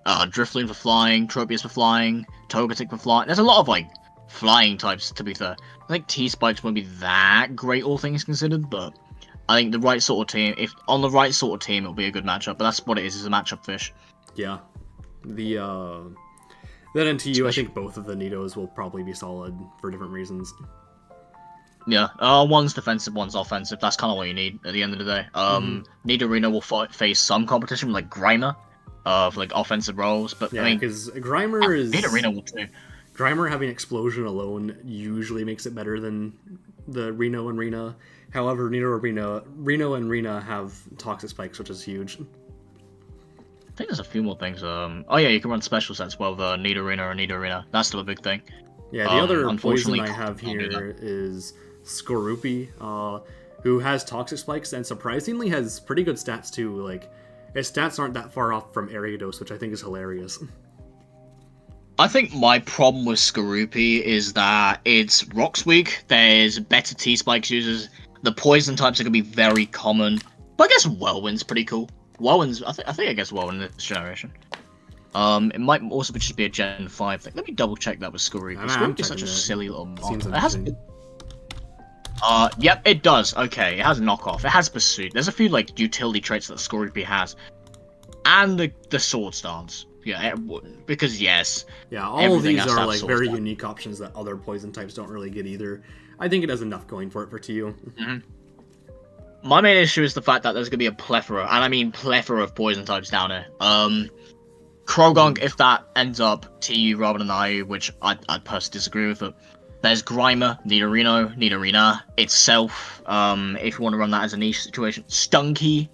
Driftling for flying. Tropius for flying. Togetic for flying. There's a lot of like flying types, to be fair. I think T-Spikes won't be that great, all things considered, but I think the right sort of team, if on the right sort of team, it'll be a good matchup. But that's what it is a matchup fish. Yeah. Then in TU, I think both of the Nidos will probably be solid for different reasons. Yeah, one's defensive, one's offensive. That's kind of what you need at the end of the day. Nidorino will face some competition with like Grimer, for like offensive roles, but yeah, I mean, because Grimer is Nidorino will too. Grimer having Explosion alone usually makes it better than the Reno and Rena. However, Reno and Rena have Toxic Spikes, which is huge. I think there's a few more things. Oh yeah, you can run special sets with Nidorino or Nidorina. That's still a big thing. Yeah, the other poison I have here is Skorupi, who has Toxic Spikes and surprisingly has pretty good stats too. Like, his stats aren't that far off from Ariados, which I think is hilarious. I think my problem with Skorupi is that it's Rocks weak. There's better T-Spikes users. The poison types are going to be very common. But I guess Whirlwind's pretty cool. Whirlwind's, I think I guess Whirlwind in this generation. It might also just be a Gen 5 thing. Let me double check that with Skorupi. Skorupi's such a silly little mod. It has yep, it does. Okay, it has knockoff. It has pursuit. There's a few like utility traits that Skorupi has. And the sword stance. Yeah, because yes. Yeah, all of these are like very unique options that other poison types don't really get either. I think it has enough going for it for TU. My main issue is the fact that there's going to be a plethora, and I mean plethora of poison types down here. Krogunk, if that ends up TU rather than IU, which I'd personally disagree with, but there's Grimer, Nidorina itself, if you want to run that as a niche situation. Stunky.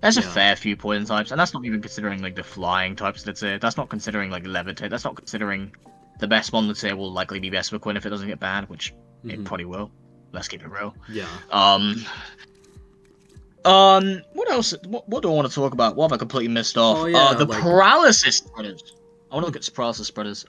There's a fair few poison types, and that's not even considering like the flying types, let's say. That's not considering like Levitate. That's not considering the best one, let's say, will likely be best for Quinn if it doesn't get banned, which it probably will. Let's keep it real. Yeah. What else? What do I want to talk about? What have I completely missed off? Oh, yeah, the paralysis spreaders. I want to look at paralysis spreaders.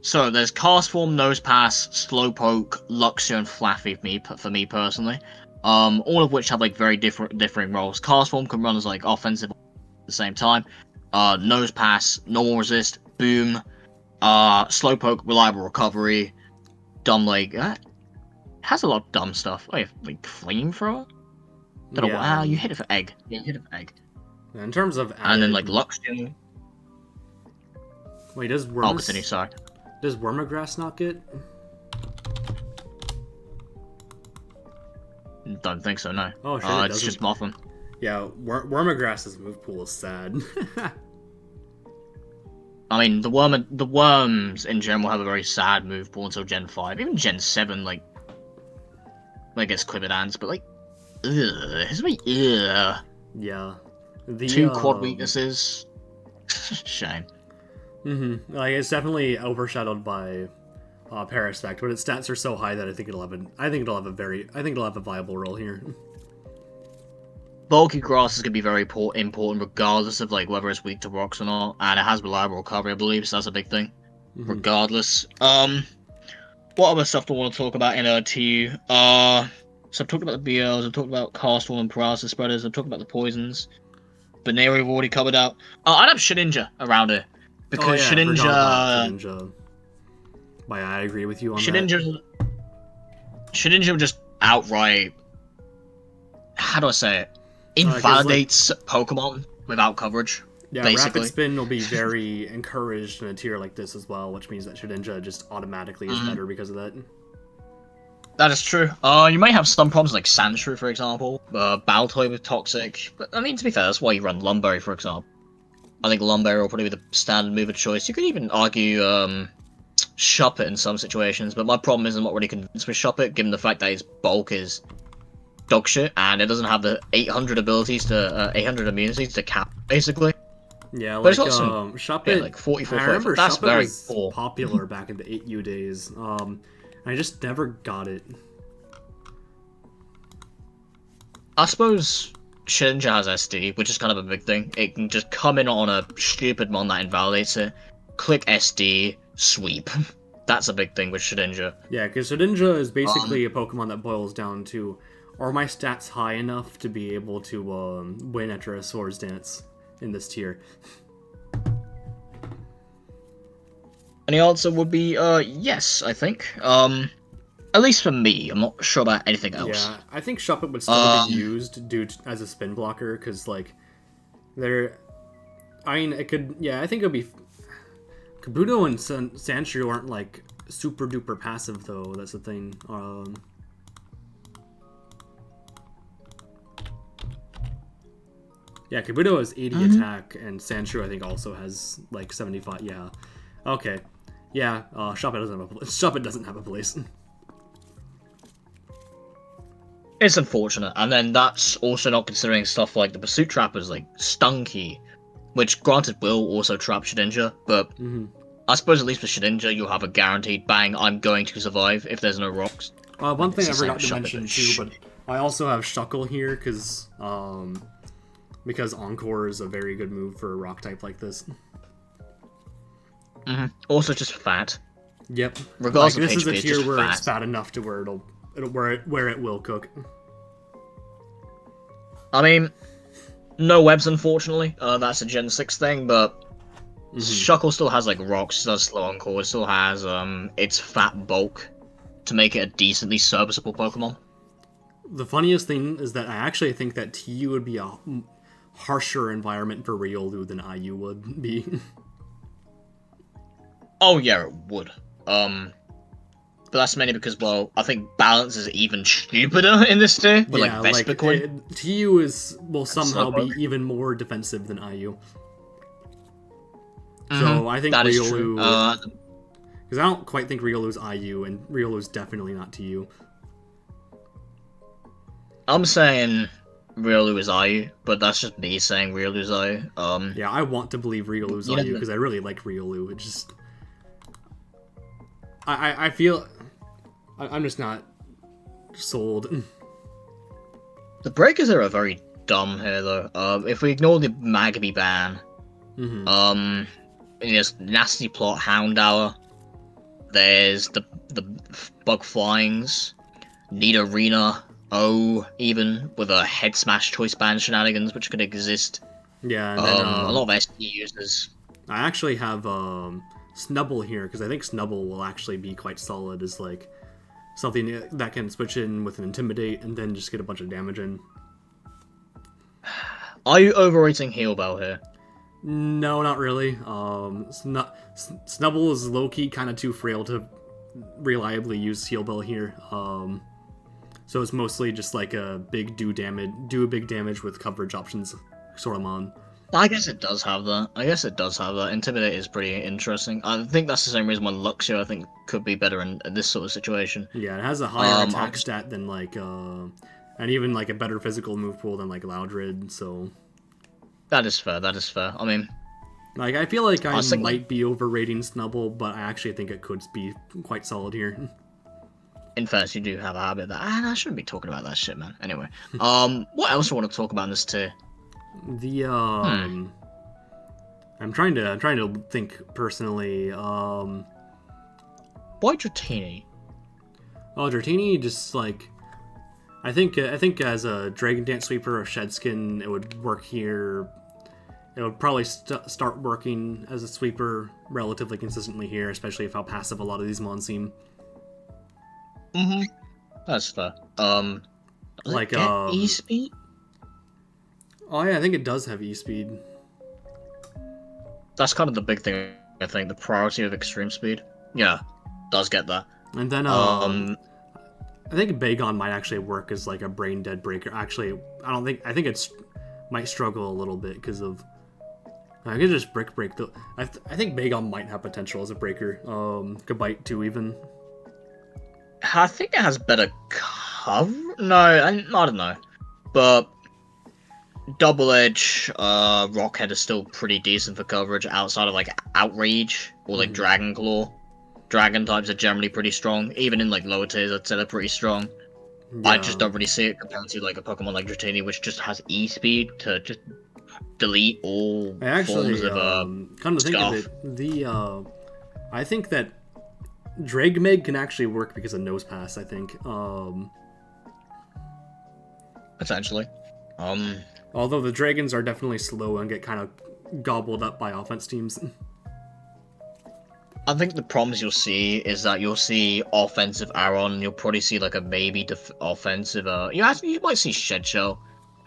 So there's Cast Form, Nose Pass, Slowpoke, Luxio, and Flaffy for me personally. All of which have like very differing roles. Cast Form can run as like offensive at the same time. Nose Pass, Normal Resist, Boom. Slowpoke, Reliable Recovery. Dumb Leg. Has a lot of dumb stuff. Oh, yeah, like Flamethrower. Don't know. Yeah. You hit it for egg. Yeah, you hit it for egg. In terms of added... And then like Luxgen. Wait, does Oh, continue. Sorry. Does Wormagrass not get? Don't think so. No. Oh shit, it it's doesn't. just Mothman. Yeah, Wormagrass's move pool is sad. I mean, the worms in general have a very sad move pool until Gen 5. Even Gen 7, like gets Quibberdance, but like, it's very Yeah. The 2 quad weaknesses. Shame. Like it's definitely overshadowed by Parasect, but its stats are so high that I think it'll have a viable role here. Bulky grass is going to be very important regardless of like whether it's weak to rocks or not, and it has reliable recovery, I believe, so that's a big thing. Regardless. What other stuff do I want to talk about in TU? So I've talked about the BLs, I've talked about Castform and Paralysis Spreaders, I've talked about the poisons. Baneri we've already covered out. I'd have Shedinja around here. Because Shedinja. I agree with you on that. Shedinja would just outright... How do I say it? Invalidates Pokemon without coverage. Yeah, basically. Rapid Spin will be very encouraged in a tier like this as well, which means that Shedinja just automatically is better because of that. That is true. You may have some problems like Sandshrew, for example. Baltoy with Toxic. But, I mean, to be fair, that's why you run Lumberry, for example. I think Lumberry will probably be the standard move of choice. You could even argue Shuppet in some situations, but my problem is I'm not really convinced with Shuppet, given the fact that its bulk is dog shit, and it doesn't have the 800 immunities to cap, basically. Yeah, but like, it's got Shuppet, like 44, I remember that's Shuppet very was poor. popular back in the 8U days. I just never got it. I suppose Shedinja has SD, which is kind of a big thing. It can just come in on a stupid mon that invalidates it, click SD, sweep. That's a big thing with Shedinja. Yeah, because Shedinja is basically a Pokemon that boils down to, are my stats high enough to be able to win after a Swords Dance in this tier? And the answer would be, yes, I think. At least for me, I'm not sure about anything else. Yeah, I think Shuppet would still be used as a spin blocker, because, like, I mean, it could, yeah, I think it would be... Kabuto and Sandshrew aren't, like, super duper passive, though, that's the thing. Yeah, Kabuto has 80 attack, and Sandshrew, I think, also has, like, 75, yeah. Okay. Yeah, Shuppet doesn't have a place. It's unfortunate, and then that's also not considering stuff like the Pursuit Trappers, like Stunky, which granted will also trap Shedinja, but I suppose at least with Shedinja you'll have a guaranteed bang, I'm going to survive if there's no rocks. One thing I forgot to mention too, but I also have Shuckle here because Encore is a very good move for a rock type like this. Also just fat. Yep. Regardless like, of this HP, is a tier where fat. it's fat enough to where where it will cook. I mean, no webs unfortunately. That's a Gen 6 thing, but Shuckle still has like rocks, does slow Encore, it still has its fat bulk to make it a decently serviceable Pokemon. The funniest thing is that I actually think that TU would be a harsher environment for Riolu than IU would be. Oh yeah, it would. But that's mainly because, well, I think balance is even stupider in this tier. With, yeah, like TU will somehow be even more defensive than IU. So I think Riolu, because I don't quite think Riolu's IU, and Riolu's definitely not TU. I'm saying Riolu is IU, but that's just me saying Riolu's IU. Yeah, I want to believe Riolu's IU because I really like Riolu. It just, I feel, I'm just not sold. The breakers are very dumb here, though. If we ignore the Magby ban, there's Nasty Plot Houndour, there's the Bug Flyings, Need Arena, even with a Head Smash Choice Band shenanigans, which could exist. Yeah, and then, a lot of SD users. I actually have Snubble here, because I think Snubble will actually be quite solid as, like, something that can switch in with an Intimidate and then just get a bunch of damage in. Are you overrating Heal Bell here? No, not really. Snubble is low-key kind of too frail to reliably use Heal Bell here. So it's mostly just like a big do big damage with coverage options sort of mon. I guess it does have that. Intimidate is pretty interesting. I think that's the same reason why Luxio, I think, could be better in this sort of situation. Yeah, it has a higher attack stat than like, and even like a better physical move pool than like Loudred. So that is fair. I mean, like I feel like I might be overrating Snubble, but I actually think it could be quite solid here. In fact, you do have a habit that I shouldn't be talking about that shit, man. Anyway, what else do I want to talk about in this tier? I'm trying to think personally. Why Dratini? Oh, Dratini just like I think as a Dragon Dance Sweeper or Shedskin, it would work here. It would probably start working as a sweeper relatively consistently here, especially if how passive a lot of these mons seem. That's fair. Like E-speed? Oh yeah, I think it does have E-speed. That's kind of the big thing, I think, the priority of extreme speed. Yeah, does get that. And then I think Bagon might actually work as like a brain dead breaker. Actually, I think it's might struggle a little bit because of I could just break though. I think Bagon might have potential as a breaker. Could bite too even. I think it has better cover. No, I don't know, but Double Edge, Rockhead is still pretty decent for coverage outside of like Outrage or like Dragon Claw. Dragon types are generally pretty strong, even in like lower tiers. I'd say they're pretty strong. Yeah. I just don't really see it compared to like a Pokemon like Dratini, which just has E-speed to just delete all forms of come to think of it, I think that Dragmeg can actually work because of Nose Pass. I think potentially. Although the dragons are definitely slow and get kind of gobbled up by offense teams. I think the problems you'll see is that you'll see offensive Aron, you'll probably see like a maybe offensive. You might see Shed Shell,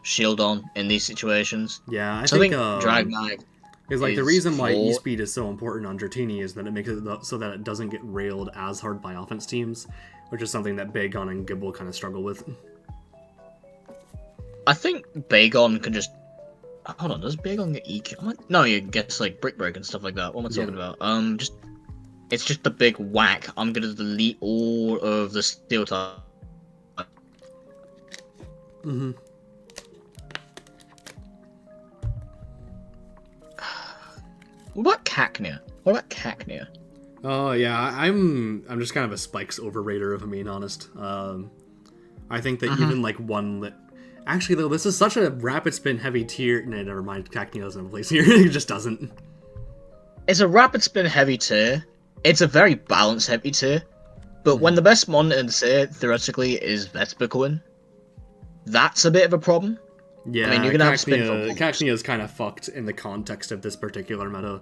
Shieldon in these situations. Yeah, I think Dragmag is like the reason why E-speed is so important on Dratini is that it makes it so that it doesn't get railed as hard by offense teams, which is something that Bagon and Gible kind of struggle with. I think Bagon can just... Hold on, does Bagon get EQ? No, you get like Brick Break and stuff like that. What am I talking about? It's just the big whack. I'm gonna delete all of the Steel type. What about Cacnea? Oh yeah, I'm just kind of a Spikes overrater if I'm being honest. I think that even like one that actually though this is such a rapid spin heavy tier. No, never mind. Cacnea doesn't have a place here. It just doesn't. It's a rapid spin heavy tier. It's a very balanced heavy tier. But when the best mon in the tier theoretically is Vespiquen, that's a bit of a problem. Yeah, I mean, you're gonna have Cacnea is kind of fucked in the context of this particular meta.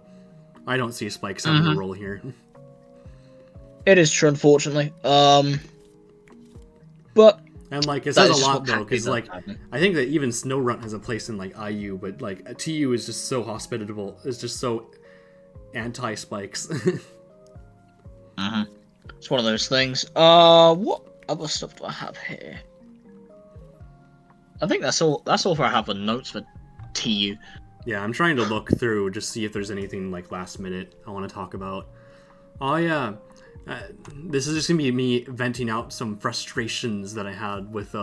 I don't see Spikes having a role here. It is true, unfortunately. But and like it says a lot though, because like I think that even Snowrunt has a place in like IU, but like TU is just so hospitable. It's just so anti-Spikes. It's one of those things. What other stuff do I have here? I think that's all for I have the notes for TU. Yeah, I'm trying to look through, just see if there's anything like last minute I want to talk about. Oh yeah, this is just gonna be me venting out some frustrations that I had with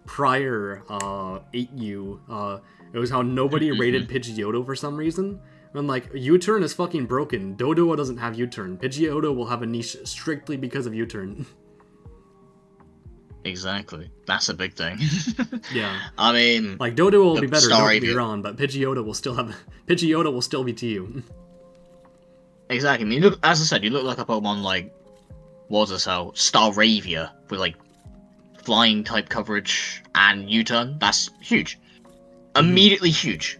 prior 8U. It was how nobody rated Pidgeotto for some reason. And like, U-turn is fucking broken. Doduo doesn't have U-turn. Pidgeotto will have a niche strictly because of U-turn. Exactly. That's a big thing. Yeah. I mean, like Doduo will be better, don't get me wrong, but Pidgeotto will still be TU. Exactly. I mean, look, as I said, you look like a Pokemon like what was this? Staravia with like flying type coverage and U-turn. That's huge. Immediately huge.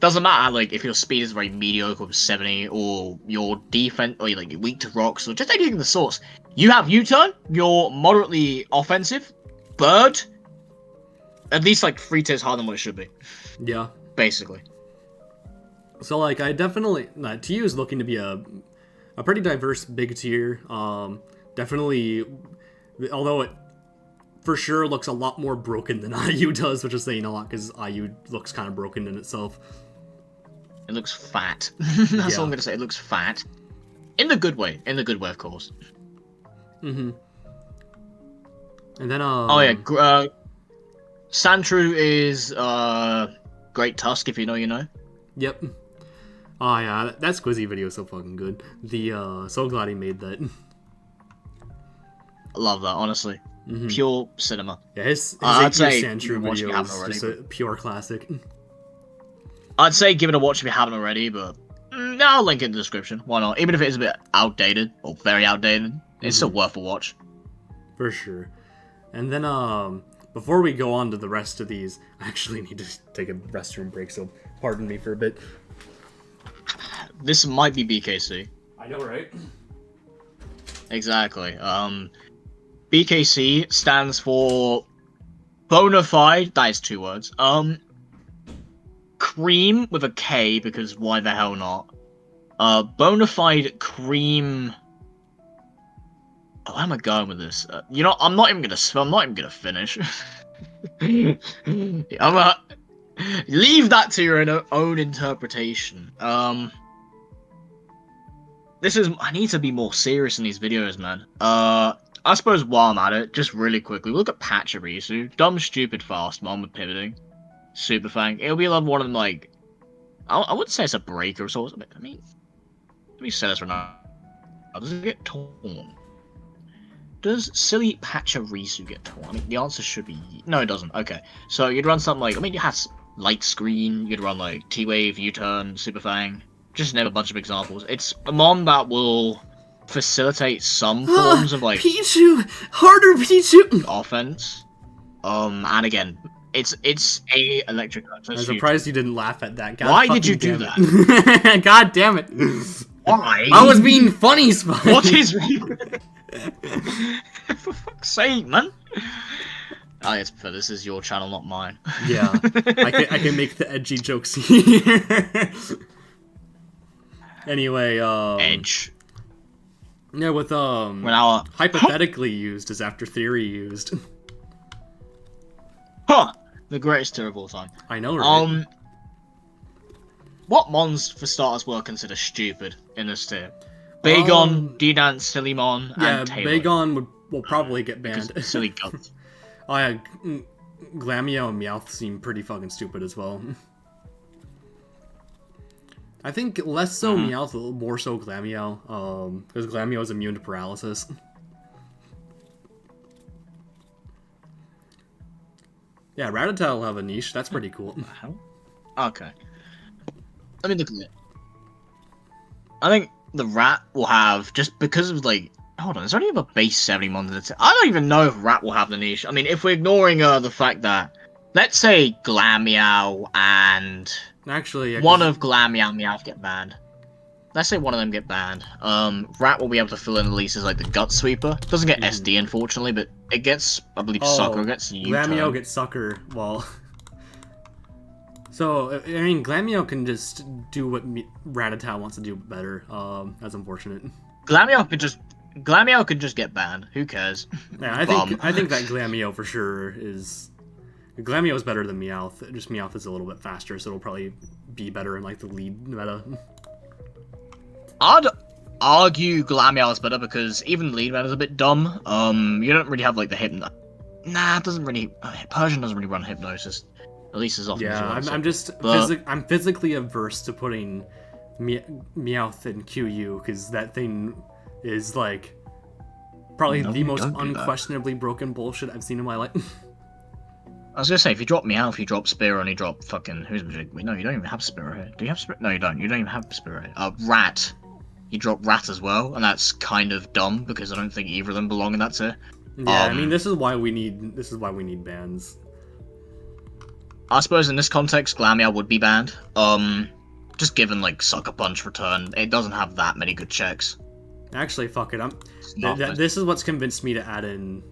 Doesn't matter like if your speed is very mediocre with 70 or your defense or you're like weak to rocks or just anything of the sorts. You have U-turn, you're moderately offensive, bird, at least like 3 tiers higher than what it should be. Yeah. Basically. So like I definitely TU is looking to be a pretty diverse big tier. Definitely, although it for sure looks a lot more broken than IU does, which is saying a lot because IU looks kind of broken in itself. It looks fat. That's all I'm gonna say. It looks fat, in the good way. In the good way, of course. Mm-hmm. And then oh yeah, Sandshrew is Great Tusk. If you know, you know. Yep. Oh yeah, that Squizzy video is so fucking good. So glad he made that. I love that, honestly. Mm-hmm. Pure cinema. Yeah, his I'd say Sandshrew video is just a pure classic. I'd say give it a watch if you haven't already, but I'll link it in the description. Why not? Even if it is a bit outdated, or very outdated, it's still worth a watch. For sure. And then, before we go on to the rest of these, I actually need to take a restroom break, so pardon me for a bit. This might be BKC. I know, right? Exactly. BKC stands for Bonafide. That is 2 words. Cream with a K, because why the hell not? Bonafide cream. Oh, where am I going with this? You know, I'm not even gonna finish. I'm gonna leave that to your own interpretation. I need to be more serious in these videos, man. I suppose while I'm at it, just really quickly, look at Pachirisu. Dumb, stupid, fast, mom with pivoting. Super Fang. It'll be one of them, like, I wouldn't say it's a breaker or so. I mean, let me say this right now. Does it get torn? Does silly Pachirisu get torn? I mean, the answer should be no, it doesn't. Okay, so you'd run something like, I mean, it has Light Screen. You'd run like T-Wave, U-Turn, Super Fang. Just name a bunch of examples. It's a mon that will facilitate some forms of like Pichu, harder Pichu offense. And again, it's a electric. I'm surprised you didn't laugh at that. God, why did you do that? God damn it! Why? I was being funny, Spike. What is wrong? For fuck's sake, man. Oh, yes, but this is your channel, not mine. Yeah, I can make the edgy jokes here. Anyway, Edge. Yeah, with when our hypothetically used is after theory used. Huh. The greatest tier of all time. I know, right? What mons for starters will I consider stupid in this tier? Bagon, D-Dance, Sillymon, and Taylor. Bagon will probably get banned. Silly guts. Oh yeah, Glameow and Meowth seem pretty fucking stupid as well. I think less so Meowth, more so Glameow, because Glameow is immune to paralysis. Yeah, Rattata will have a niche. That's pretty cool. Okay. Let me look at it. I think the Rat will have, just because of like, hold on, is there only a base 70 monsters? I don't even know if Rat will have the niche. I mean, if we're ignoring the fact that, let's say Glameow and actually one of Glameow and Meowth get banned. Let's say one of them get banned. Rat will be able to fill in at least as like the Gut Sweeper. Doesn't get SD unfortunately, but it gets, I believe, Sucker gets U-Turn. Glameow gets Sucker. Well, so I mean, Glameow can just do what Rattata wants to do better. That's unfortunate. Glameow could just get banned. Who cares? Yeah, I think that Glameow for sure is. Glameow is better than Meowth. Just Meowth is a little bit faster, so it'll probably be better in like the lead meta. I'd argue Glameow is better because even lead meta is a bit dumb. You don't really have like the hypno. Nah, it doesn't really. Persian doesn't really run hypnosis, at least as often. Yeah, as I'm just I'm physically averse to putting Meowth in QU because that thing is like probably the most unquestionably broken bullshit I've seen in my life. I was gonna say, if you drop Meowth, you drop Spearow, and you drop fucking wait, no, you don't even have Spearow here. Do you have Spearow? No, you don't. You don't even have Spearow here. Rat. You drop Rat as well, and that's kind of dumb because I don't think either of them belong in that tier. Yeah, I mean, this is why we need bans. I suppose in this context, Glameow would be banned. Just given like Sucker Punch return, it doesn't have that many good checks. Actually, fuck it. This is what's convinced me to add in.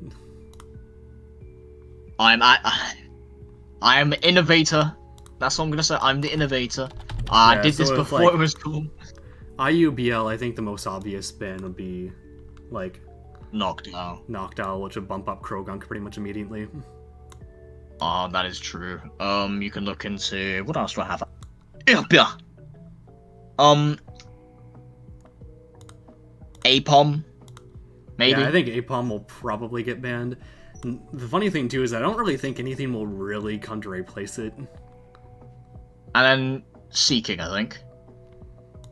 I am an innovator. That's what I'm gonna say. I'm the innovator. I did this before it was cool. IUBL, I think the most obvious ban would be, like... Noctowl, which would bump up Krogunk pretty much immediately. Oh, that is true. You can look into... What else do I have? Yeah. Apom? Maybe? Yeah, I think Apom will probably get banned. The funny thing, too, is I don't really think anything will really come to replace it. And then Seeking, I think.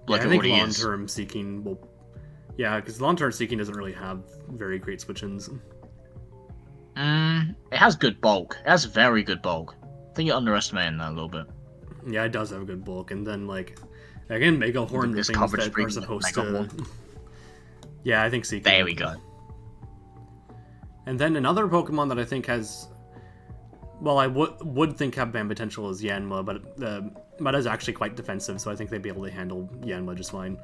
Like, yeah, I think long-term Seeking will... Yeah, because long-term Seeking doesn't really have very great switch-ins. It has good bulk. It has very good bulk. I think you're underestimating that a little bit. Yeah, it does have good bulk, and then, like... Again, Mega Horn, the things that are supposed to... Yeah, I think Seeking. There we go. And then another Pokemon that I think has... Well, I would think have ban potential is Yanma, but Meta is actually quite defensive, so I think they'd be able to handle Yanma just fine.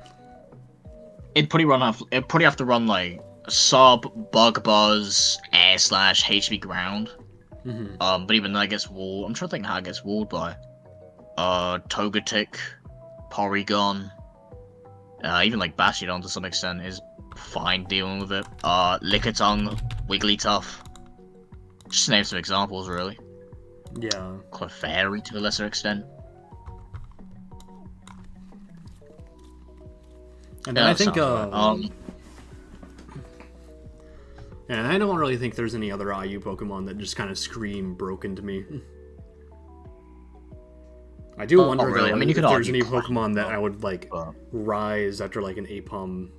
It'd probably have to run like Sub, Bug Buzz, Air Slash, HP Ground. But even then, I guess Wall. I'm trying to think how it gets walled by. Togetic, Porygon, even like Bastiodon to some extent is fine dealing with it. Lickitung, Wigglytuff. Just to name some examples, really. Yeah. Clefairy to a lesser extent. And then I think, and I don't really think there's any other IU Pokemon that just kind of scream broken to me. I do wonder really. though, if there's any Pokemon that I would like rise after like an Apom,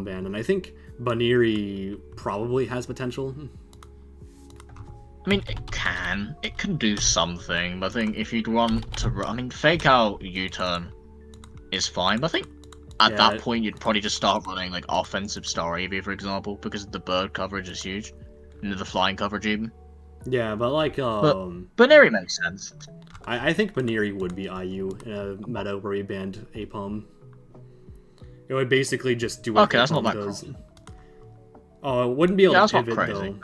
ban, and I think Baniri probably has potential. I mean, it can do something, but I think if you'd want to, I mean, Fake Out U-Turn is fine, but I think at that point you'd probably just start running like offensive Staravia, for example, because the bird coverage is huge, and the flying coverage even. Yeah, but like, Baniri makes sense. I think Baniri would be IU in a meta where we banned Apom. It would basically just do what Apom does. Crazy. Oh, it wouldn't be able to pivot though.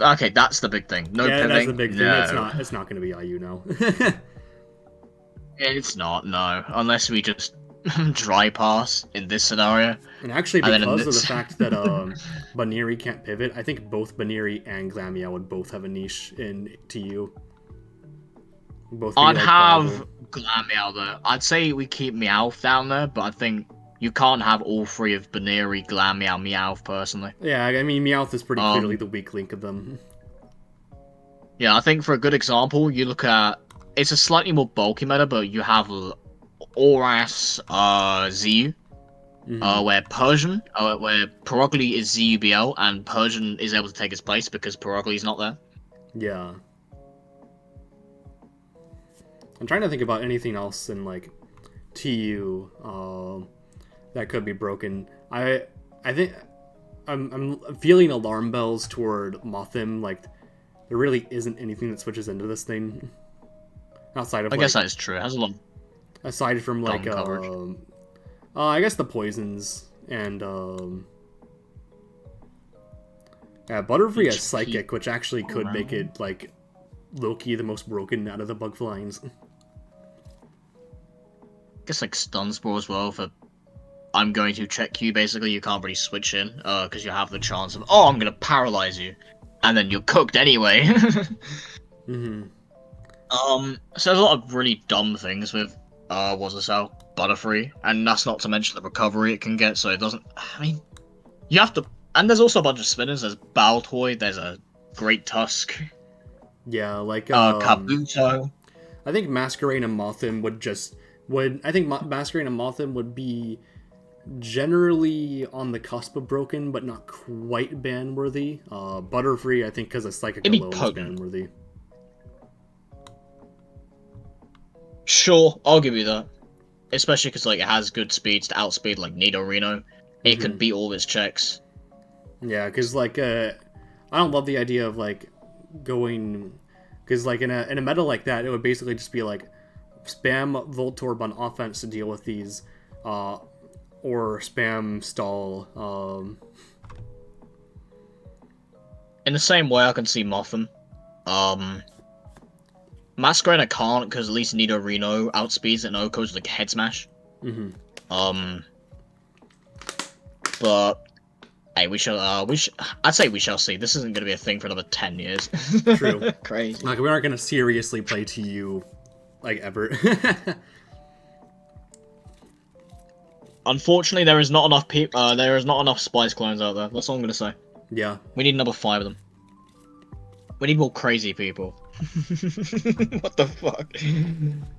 Okay, that's the big thing. No pivoting. That's the big thing. No. It's not going to be IU now. It's not, no. Unless we just dry pass in this scenario. And actually, because of the fact that Baniri can't pivot, I think both Baniri and Glameow would both have a niche in TU. I'd have Glameow though. I'd say we keep Meowth down there, but I think you can't have all three of Baniri, Glameow, Meowth, personally. Yeah, I mean, Meowth is pretty clearly the weak link of them. Yeah, I think for a good example, you look at... It's a slightly more bulky meta, but you have Oras, ZU, where Perugly is ZUBL, and Persian is able to take his place because Perugly's not there. Yeah. I'm trying to think about anything else in, like, TU, that could be broken. I think I'm feeling alarm bells toward Mothim. Like, there really isn't anything that switches into this thing outside of. I guess that is true. It has a lot. Aside from like I guess the poisons and yeah, Butterfree has Psychic, which actually could make it like low-key the most broken out of the bug flyings. I guess like Stun Spore as well for I'm going to check you, basically. You can't really switch in, because you have the chance of, oh, I'm going to paralyze you. And then you're cooked anyway. So there's a lot of really dumb things with, Butterfree. And that's not to mention the recovery it can get, so it doesn't, I mean, you have to, and there's also a bunch of spinners. There's Baltoy, there's a Great Tusk. Yeah, like, Kabuto. I think Masquerain and Mothim Masquerain and Mothim would be generally on the cusp of broken, but not quite ban-worthy. Butterfree, I think, because of Psychic alone is ban-worthy. Sure, I'll give you that. Especially because like it has good speeds to outspeed like Nidorino. It can beat all its checks. Yeah, because like I don't love the idea of like going, because like in a meta like that, it would basically just be like spam Voltorb on offense to deal with these, or spam stall. In the same way, I can see Motham. Masquerade I can't, because at least Nido Reno outspeeds and Oko's like head smash. Mm-hmm. But hey, I'd say we shall see. This isn't gonna be a thing for another 10 years. True. Crazy. Like, we aren't gonna seriously play TU, like, ever. Unfortunately, there is not enough there is not enough Spice clones out there. That's all I'm gonna say. Yeah. We need another 5 of them. We need more crazy people. What the fuck?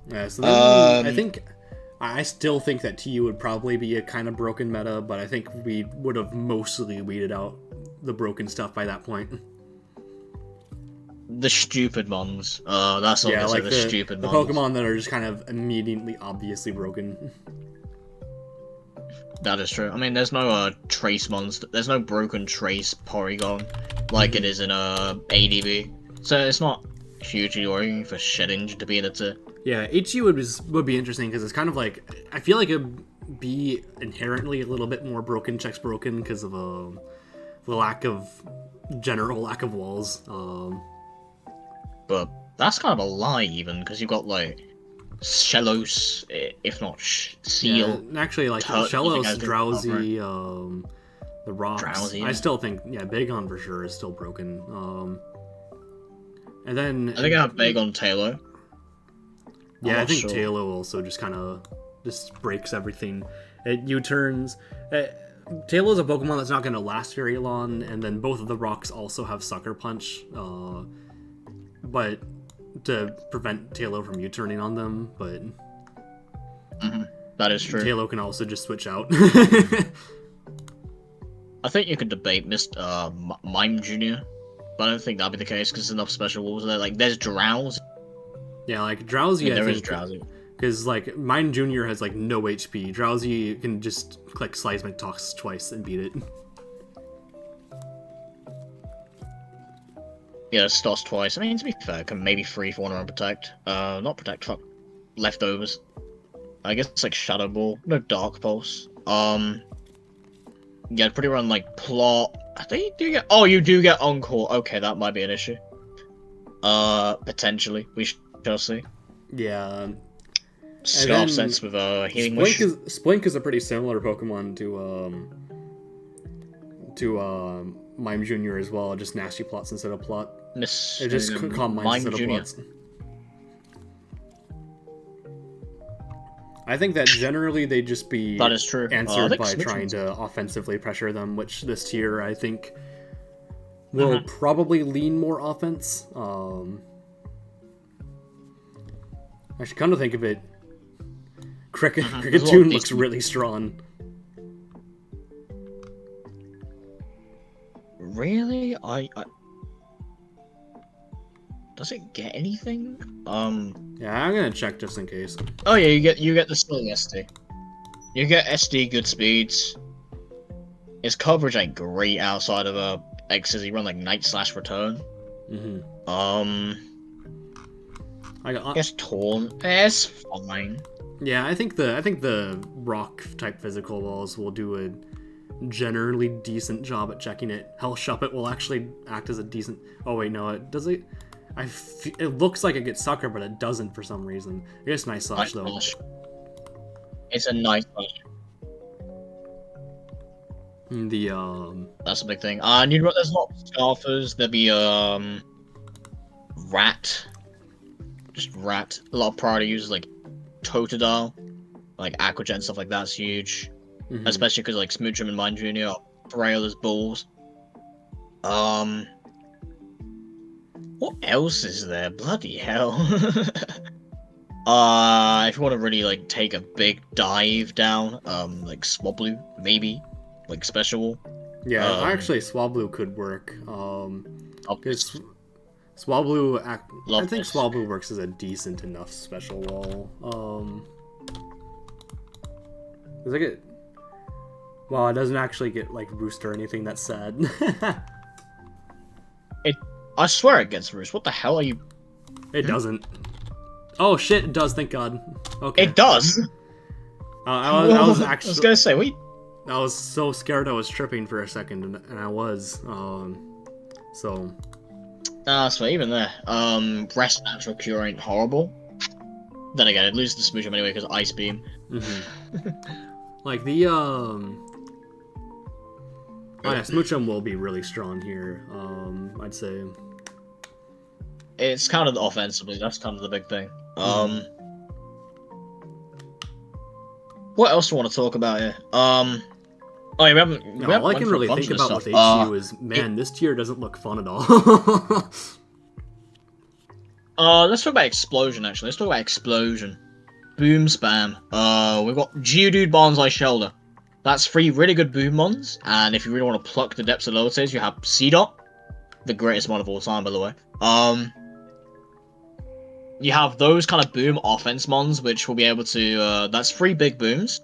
Yeah, so then I still think that TU would probably be a kind of broken meta, but I think we would have mostly weeded out the broken stuff by that point. The stupid ones. That's all I'm gonna say, the stupid ones. The Pokemon that are just kind of immediately obviously broken. That is true. I mean, there's no trace monster. There's no broken trace Porygon like it is in ADB. So it's not hugely worrying for Shedinja to be able to. Yeah, HU would be interesting because it's kind of like, I feel like it'd be inherently a little bit more broken, checks broken because of the general lack of walls. But that's kind of a lie even, because you've got like Shellos, if not Seal. Yeah, actually, like Shellos, Drowsy, the Rocks. Drowsy, I still think, Bagon for sure is still broken. And then I think I have Bagon Tailo. Yeah, I think Tailo also just kind of breaks everything. It U-turns. Tailow's a Pokemon that's not going to last very long, and then both of the Rocks also have Sucker Punch, but to prevent Tailo from U-turning on them, but that is true. Tailo can also just switch out. I think you could debate Mime Jr., but I don't think that'd be the case because there's enough special walls there. Like, there's Drowse. Yeah, like Drowsy, there is Drowsy. Because, like, Mine Jr. has, like, no HP. Drowsy can just click Seismic Toss twice and beat it. Yeah, Stoss twice. I mean, to be fair, can maybe 3 for 1 around Protect. Not Protect, fuck. Leftovers. I guess it's like Shadow Ball. No Dark Pulse. Yeah, pretty run like Plot. I think you do get Encore. Okay, that might be an issue. Potentially. We shall see. Yeah. Scarf Sense with Healing Wish. Splink is a pretty similar Pokemon to Mime Jr. as well, just nasty plots instead of plot. It just calm Mime instead of plots. I think that generally they'd just be answered by trying to offensively pressure them, which this tier I think will probably lean more offense. I should come to think of it, Kricketune looks really strong. Really? Does it get anything? Yeah, I'm gonna check just in case. Oh yeah, you get the Sling SD. You get SD good speeds. His coverage ain't great outside of X's. He run like Night Slash Return. I guess Torn. It's fine. Yeah, I think the rock type physical walls will do a generally decent job at checking it. Hell, Shuppet will actually act as a decent. Oh wait, no, it does it. It looks like it gets Sucker, but it doesn't for some reason. I guess Night Slash though. It's a Night Slash. That's a big thing. And you know, there's a lot of Scarfers. There'll be Rat. Just Rat. A lot of priority users like Totodile, like Aquagen, stuff like that's huge. Especially because like Smoochum and Mine Jr. are frail as balls. What else is there? Bloody hell. If you want to really like take a big dive down, like Swablu, maybe. Like special. Yeah, actually Swablu could work. Because Swablu I think Swablu works as a decent enough special wall. Does it get well, it doesn't actually get like Roost or anything, that's sad. I swear it gets Roost. What the hell are you? It doesn't. Oh shit, it does, thank god. Okay. It does? I was actually... I was gonna say, wait. I was so scared I was tripping for a second, and I was. So. So even there, rest natural cure ain't horrible. Then again, it loses the smooch anyway because ice beam. Like the oh yeah, Smoochum will be really strong here. I'd say it's kind of offensively. That's kind of the big thing. What else do you want to talk about here? Oh, yeah, we haven't. all I can really think about with HU is, man, this tier doesn't look fun at all. Let's talk about explosion. Actually, let's talk about explosion. Boom spam. We've got Geodude Bonsai Shoulder. That's 3 really good boom mons, and if you really want to pluck the depths of lower tiers, you have C-Dot, the greatest mon of all time, by the way. You have those kind of boom offense mons, which will be able to. That's 3 big booms.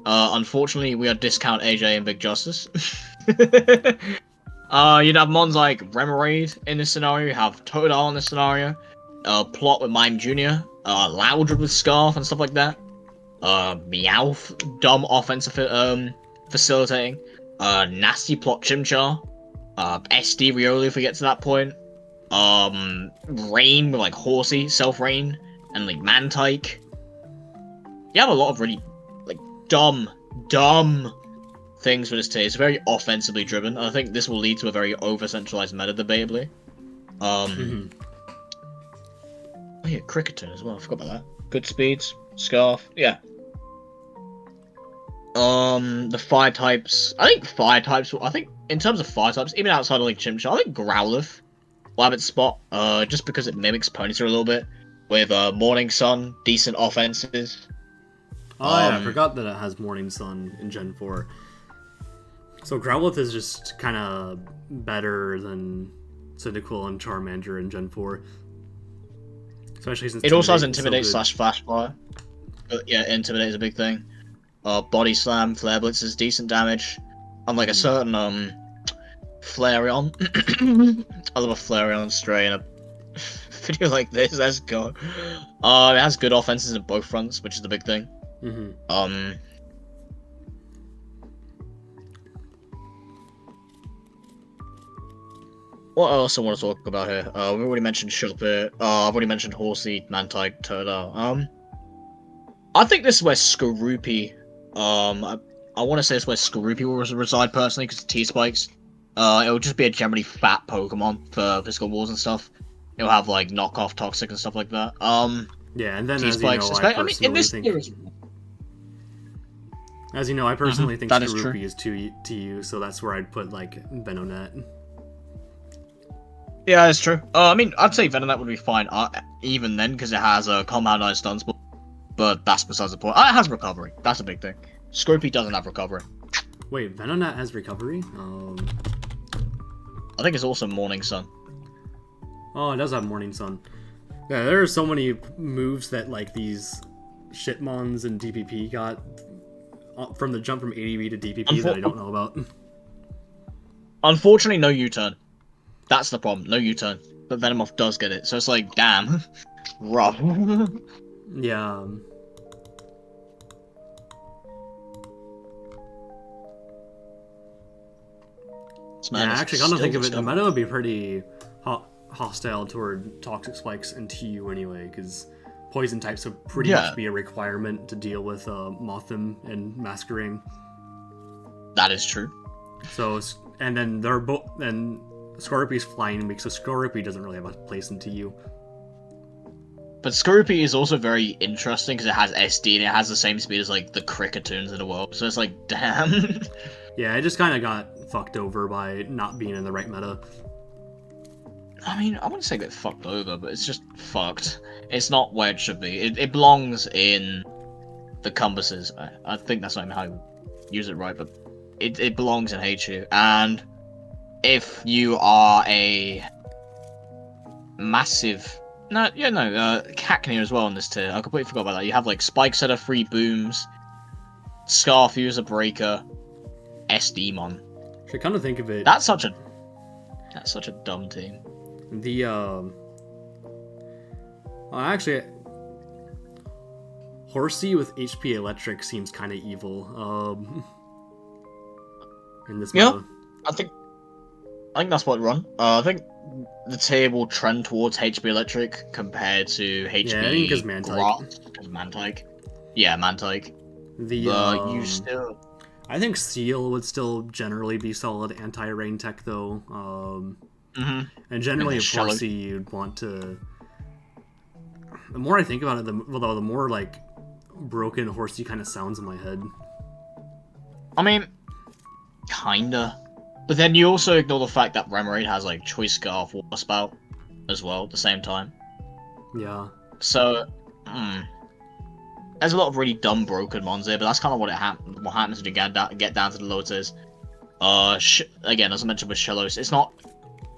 Unfortunately, we have discount AJ and Big Justice. You'd have mons like Remoraid in this scenario. You have Totodile in this scenario. Plot with Mime Jr. Loudred with Scarf and stuff like that. Meowth, dumb offensive facilitating. Nasty Plot Chimchar. SD Riolu if we get to that point. Rain with like Horsey, Self-Rain, and like Mantike. You have a lot of really like dumb things for this tier. It's very offensively driven. I think this will lead to a very over-centralized meta, debatably. Oh yeah, Cricketon as well. I forgot about that. Good speeds, Scarf, yeah. The fire types. I think in terms of fire types, even outside of like Chimchar, I think Growlithe will have its spot. Just because it mimics Ponyta a little bit with Morning Sun, decent offenses. Oh yeah, I forgot that it has Morning Sun in Gen 4. So Growlithe is just kind of better than Cyndaquil and Charmander in Gen 4. Especially since it also has Intimidate / Flash Fire. But yeah, Intimidate is a big thing. Body Slam, Flare Blitz is decent damage. Unlike a certain Flareon. I love a Flareon stray in a video like this, let's go. It has good offenses in both fronts, which is the big thing. What else I want to talk about here? We've already mentioned Shuppet. I've already mentioned Horsey, Mantike, Totodile. I think this is where Skorupi. I want to say it's where Skorupi will reside personally because T-Spikes. It will just be a generally fat Pokemon for physical walls and stuff. It'll have like knockoff Toxic and stuff like that. Yeah, and then T-Spikes. I personally think Skorupi is too TU, so that's where I'd put like Venonat. Yeah, that's true. I mean, I'd say Venonat would be fine even then because it has a compound stun spell. But that's besides the point. It has recovery. That's a big thing. Skorupi doesn't have recovery. Wait, Venonat has recovery? I think it's also Morning Sun. Oh, it does have Morning Sun. Yeah, there are so many moves that like these shitmons and DPP got from the jump from ADV to DPP that I don't know about. Unfortunately, no U-turn. That's the problem. No U-turn. But Venomoth does get it, so it's like, damn. Rough. Yeah. Yeah, actually, come to think of it, the meta would be pretty hostile toward Toxic Spikes and TU anyway, because Poison types would pretty much be a requirement to deal with Mothim and Masquerain. That is true. So, and then they're both, and Skorupi's flying weak, so Skorupi doesn't really have a place in TU. But Skorupi is also very interesting because it has SD and it has the same speed as like the Crickettoons in the world. So it's like, damn. Yeah, it just kind of got fucked over by not being in the right meta. I mean, I wouldn't say get fucked over, but it's just fucked. It's not where it should be. It belongs in the compasses. I think that's not even how you use it right, but it belongs in HU. And if you are a massive... Hackney as well in this tier. I completely forgot about that. You have like Spike Setter, 3 booms, Scarf User Breaker, SD Mon. If you kind of think of it, that's such a dumb team. The actually, Horsey with HP Electric seems kind of evil. In this meta. I think I think that's what run. I think the tier will trend towards HB Electric compared to Yeah, I think because HB Mantike. Grass because Mantike. Yeah, Mantike. The You still. I think Seal would still generally be solid anti-rain tech though. Mm-hmm. And generally, And of shallow. Horsey, you'd want to. The more I think about it, the more like broken Horsey kind of sounds in my head. I mean, kinda. But then you also ignore the fact that Remoraid has like Choice Scarf, Water Spout, as well at the same time. Yeah. So, there's a lot of really dumb broken mons there, but that's kind of what what happens when you get down to the lower tiers. Again, as I mentioned with Shellos, it's not.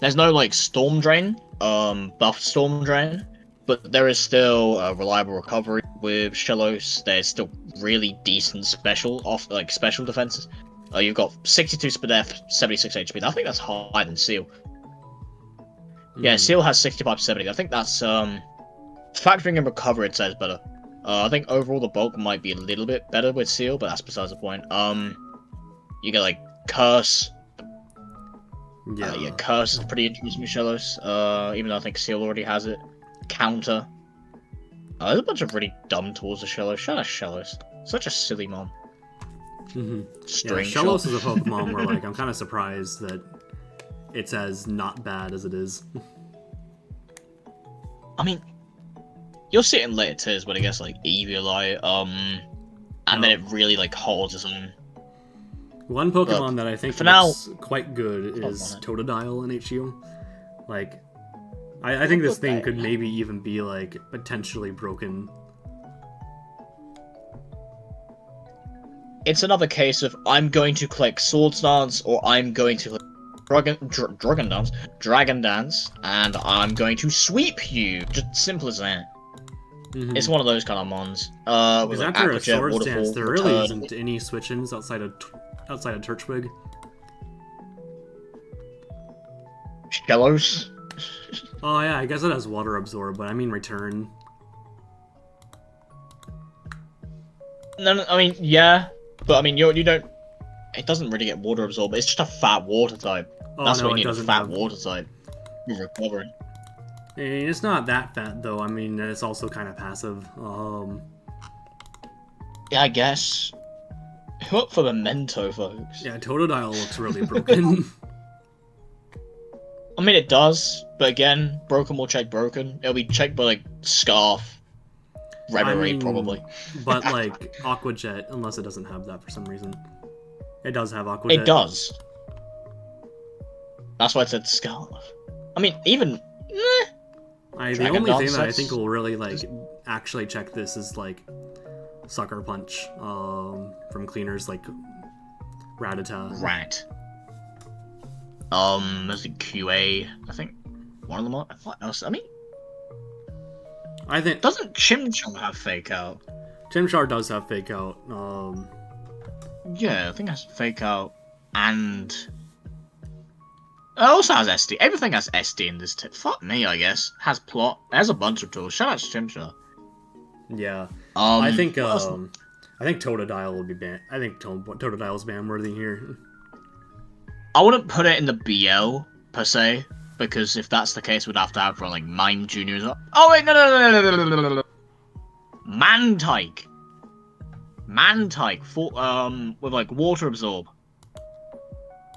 There's no like Storm Drain, buffed Storm Drain, but there is still a reliable recovery with Shellos. There's still really decent special defenses. You've got 62 SPDF, 76 HP. I think that's higher than Seal. Yeah, Seal has 65 to 70. I think that's factoring in recovery, it says better. I think overall the bulk might be a little bit better with Seal, but that's besides the point. You get like Curse. Yeah. Curse is pretty interesting with Shellos. Even though I think Seal already has it. Counter. There's a bunch of really dumb tools of Shellos. Shut up, Shellos. Such a silly mom. Yeah, String Shellos shot. is a Pokemon where like I'm kind of surprised that it's as not bad as it is. I mean, you'll see it in later tiers when it gets like Evioli, and then it really like holds its own. One Pokemon that I think for now, looks quite good is Totodile in HU. Like, I think this thing could maybe even be like potentially broken. It's another case of I'm going to click Swords Dance or I'm going to Dragon Dance, and I'm going to sweep you. Just simple as that. It's one of those kind of mons. Because like after a Aquajet, Swords Waterfall, Dance, there really isn't any switch-ins outside of Turtwig. Shellos. Oh yeah, I guess it has Water Absorb, but I mean Return. No, I mean yeah, but I mean you don't. It doesn't really get Water Absorb. It's just a fat water type. Oh, That's no, what you it need, a doesn't fat have... water type. You're recovering. I mean, it's not that fat though. I mean, it's also kind of passive. Yeah, I guess. Hope for Memento, folks. Yeah, Totodile looks really broken. I mean, it does, but again, broken will check broken. It'll be checked by like Scarf, Remoraid, probably. But like Aqua Jet, unless it doesn't have that for some reason. It does have Aqua Jet. It does. That's why I said Scarf. I mean, even. The only thing that I think will really like actually check this is like Sucker Punch from cleaners like Rattata. Rat. There's a QA. I think one of them. What else? I mean, I think doesn't Chimchar have Fake Out? Chimchar does have Fake Out. Yeah, I think it has Fake Out, and it also has SD. Everything has SD in this tip. Fuck me, I guess. Has plot. There's a bunch of tools. Shout out to Chimchar. Yeah. I think Totodile will be banned. I think Totodile's ban worthy here. I wouldn't put it in the BL per se, because if that's the case, we'd have to have for like Mime Juniors up. Oh wait, no. Mantike. With like Water Absorb.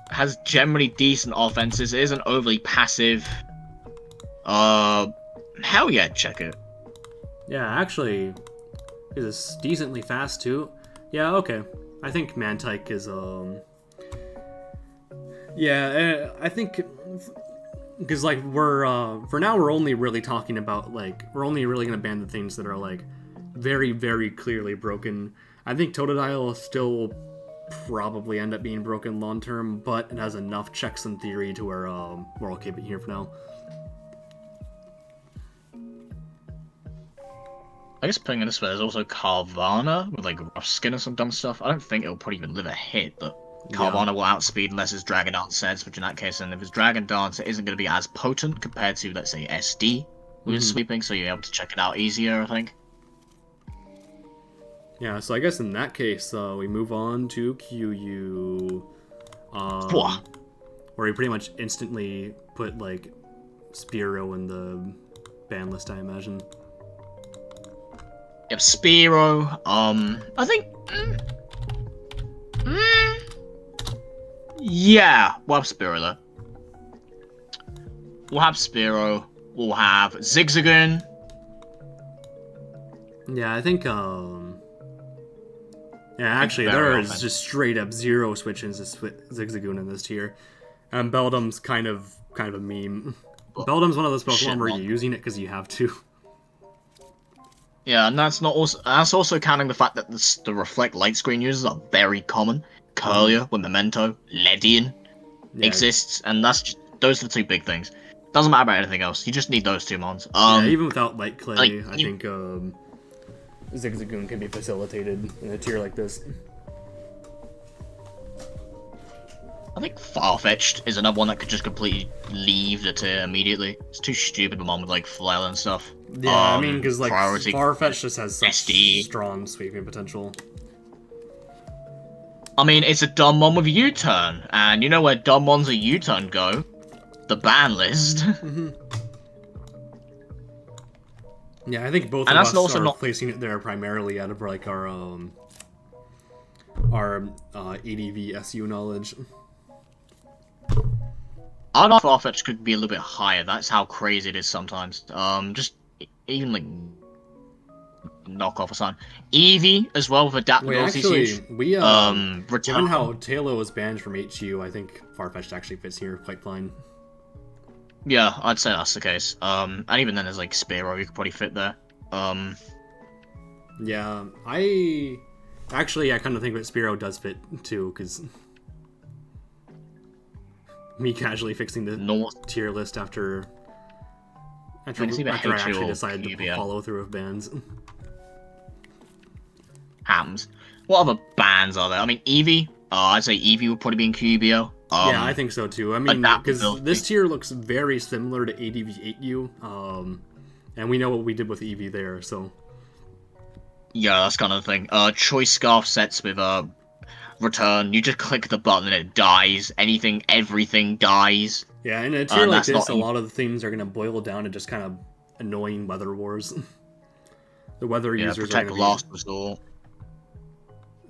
Has generally decent offenses. It isn't overly passive. Hell yeah, check it. Yeah, actually, is decently fast too. Yeah, okay. I think Mantike is yeah, I think because like we're for now we're only really talking about like we're only really gonna ban the things that are like very very clearly broken. I think Totodile still probably end up being broken long term, but it has enough checks in theory to where we're all keeping here for now. I guess putting in this way, there's also Carvana with like rough skin or some dumb stuff. I don't think it'll probably even live a hit, but Carvana will outspeed unless his Dragon Dance sets, which in that case, then if his Dragon Dance, it isn't going to be as potent compared to, let's say, SD with his sweeping, so you're able to check it out easier, I think. Yeah, so I guess in that case, we move on to QU. where he pretty much instantly put like Spearow in the ban list, I imagine. Yep, Spearow. I think. Yeah, we'll have Spearow though. We'll have Spearow. We'll have Zigzagoon. Yeah, I think. Yeah, actually, there is often. just straight up zero switch-ins to Zigzagoon in this tier, and Beldum's kind of a meme. Beldum's one of those Pokemon where you're using it because you have to. Yeah, and that's also counting the fact that the Reflect Light Screen users are very common. Curlier with Memento, Ledian exists, and those are the two big things. Doesn't matter about anything else. You just need those two mons. Yeah, even without Light Clay, like, I think Zigzagoon can be facilitated in a tier like this. I think Farfetch'd is another one that could just completely leave the tier immediately. It's too stupid with one with like Flail and stuff. Yeah, I mean, because like Farfetch'd just has such SD. strong sweeping potential. I mean, it's a dumb one with U-turn, and you know where dumb ones with U-turn go? The ban list. Yeah, I think both of us are placing it there primarily out of like our EDV SU knowledge. I know Farfetch could be a little bit higher. That's how crazy it is sometimes. Just even like knock off a sign. Eevee as well with adaptability. Given how Tailo was banned from HU, I think Farfetch'd actually fits here quite fine. Yeah, I'd say that's the case. And even then, there's like Spearow, you could probably fit there. Yeah, I kind of think that Spearow does fit too, because me casually fixing the tier list after I actually decided to follow through with bans. Hams. What other bans are there? I mean, Eevee. I'd say Eevee would probably be in QBO. Yeah, I think so too. I mean, because this tier looks very similar to ADV8U, and we know what we did with Eevee there, so. Yeah, that's kind of the thing. Choice Scarf sets with Return. You just click the button and it dies. Everything dies. Yeah, in a tier like this, a lot of the things are going to boil down to just kind of annoying weather wars. The weather users protect are the last resort.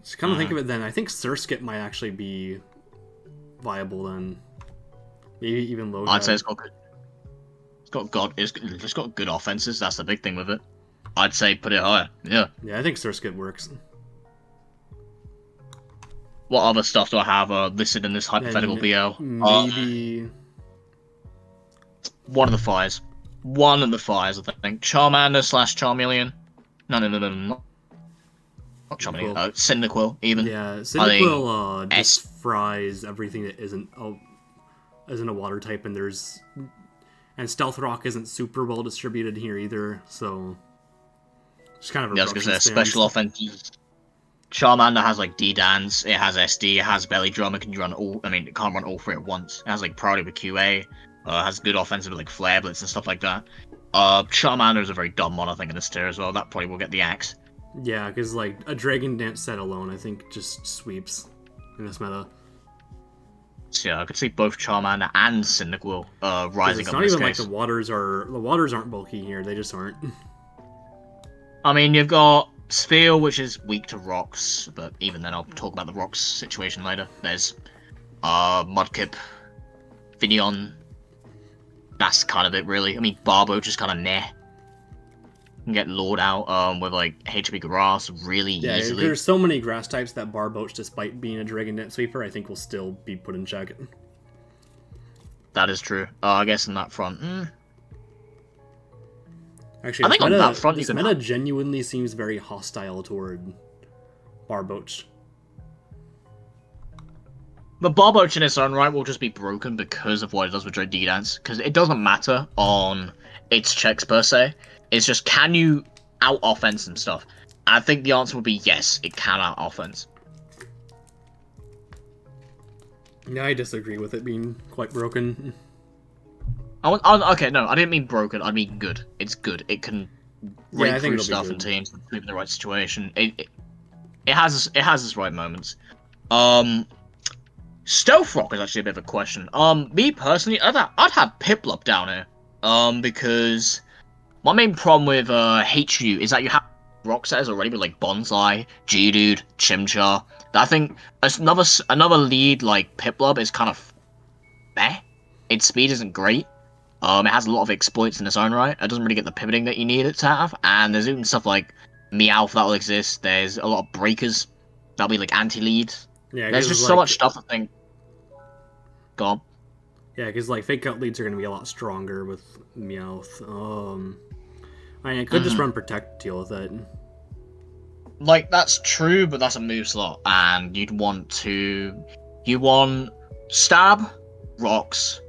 Just kind of think of it then. I think Surskit might actually be viable then. Maybe even low. I'd say it's got good. It's got good offenses. That's the big thing with it. I'd say put it higher. Yeah. Yeah, I think Surskit works. What other stuff do I have listed in this hypothetical BL? Maybe one of the fires. One of the fires, I think. Charmander / Charmeleon. No. Not Charmeleon. Cyndaquil, even. Yeah, Cyndaquil just fries everything that isn't a water type, and Stealth Rock isn't super well distributed here either, so it's kind of a special offenses. Charmander has like D-Dance, it has SD, it has Belly Drum, it can run all. I mean, it can't run all three at once. It has like Priority with QA, has good offensive with like Flare Blitz and stuff like that. Charmander is a very dumb one, I think, in this tier as well. That probably will get the axe. Yeah, because like a Dragon Dance set alone, I think just sweeps in this meta. So, yeah, I could see both Charmander and Cyndaquil rising up. It's not even like the waters aren't bulky here; they just aren't. I mean, you've got Sphere, which is weak to rocks, but even then, I'll talk about the rocks situation later. There's Mudkip, Finneon. That's kind of it, really. I mean, Barbo just kind of meh. You can get lured out with like HP Grass really easily. There's so many grass types that Barboach, despite being a Dragon Dance sweeper, I think will still be put in check. That is true. I guess on that front. Actually, I think on that front, this meta genuinely seems very hostile toward Barboach. The Barboach in its own right will just be broken because of what it does with D-Dance. Because it doesn't matter on its checks per se. It's just, can you out-offense and stuff? And I think the answer would be yes, it can out-offense. Yeah, I disagree with it being quite broken. Okay, no, I didn't mean broken, I mean good. It's good. It can break through stuff in teams and move in the right situation. It has its right moments. Stealth Rock is actually a bit of a question. Me personally, I'd have Piplup down here. Because my main problem with HU is that you have rock setters already with like Bonsai, Geodude, Chimchar. I think another lead like Piplup is kind of meh. Its speed isn't great. It has a lot of exploits in its own right. It doesn't really get the pivoting that you need it to have. And there's even stuff like Meowth that will exist. There's a lot of breakers that'll be like anti-leads. Yeah, There's just like, so much stuff I think. Go on. Yeah, because like fake out leads are going to be a lot stronger with Meowth. I mean, I could just run Protect to deal with it. Like, that's true, but that's a move slot, and you want Stab, Rocks,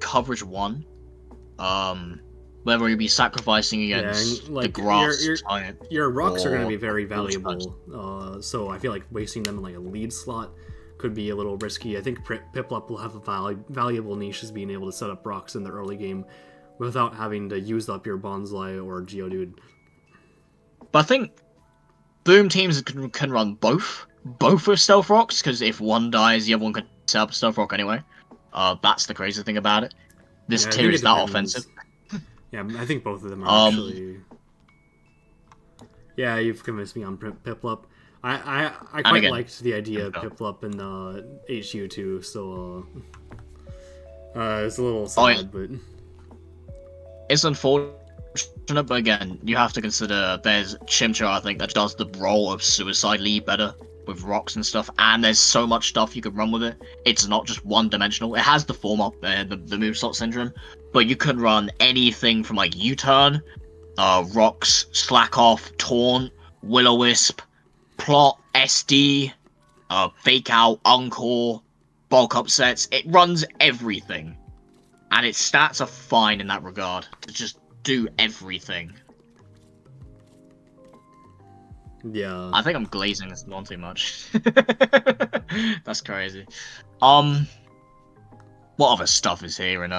Coverage 1, whether you be sacrificing against the grass your rocks are going to be very valuable, so I feel like wasting them in like a lead slot could be a little risky. I think Piplup will have a valuable niche as being able to set up rocks in the early game without having to use up your Bonsai or Geodude. But I think Boom teams can run both with Stealth Rocks, because if one dies, the other one can set up a Stealth Rock anyway. That's the crazy thing about it. This tier is that offensive. Yeah, I think both of them are actually... Yeah, you've convinced me on Piplup. I quite liked the idea of Piplup in HU too, so it's a little sad, but... It's unfortunate, but again, you have to consider there's Chimchar, I think, that does the role of Suicide Lead better with rocks and stuff, and there's so much stuff you can run with it. It's not just one-dimensional. It has the form-up, the move slot syndrome, but you can run anything from like U-turn, rocks, slack off, taunt, Will-O-Wisp, plot, SD, fake out, encore, bulk upsets. It runs everything, and its stats are fine in that regard to just do everything. Yeah. I think I'm glazing this on too much. That's crazy. What other stuff is here? And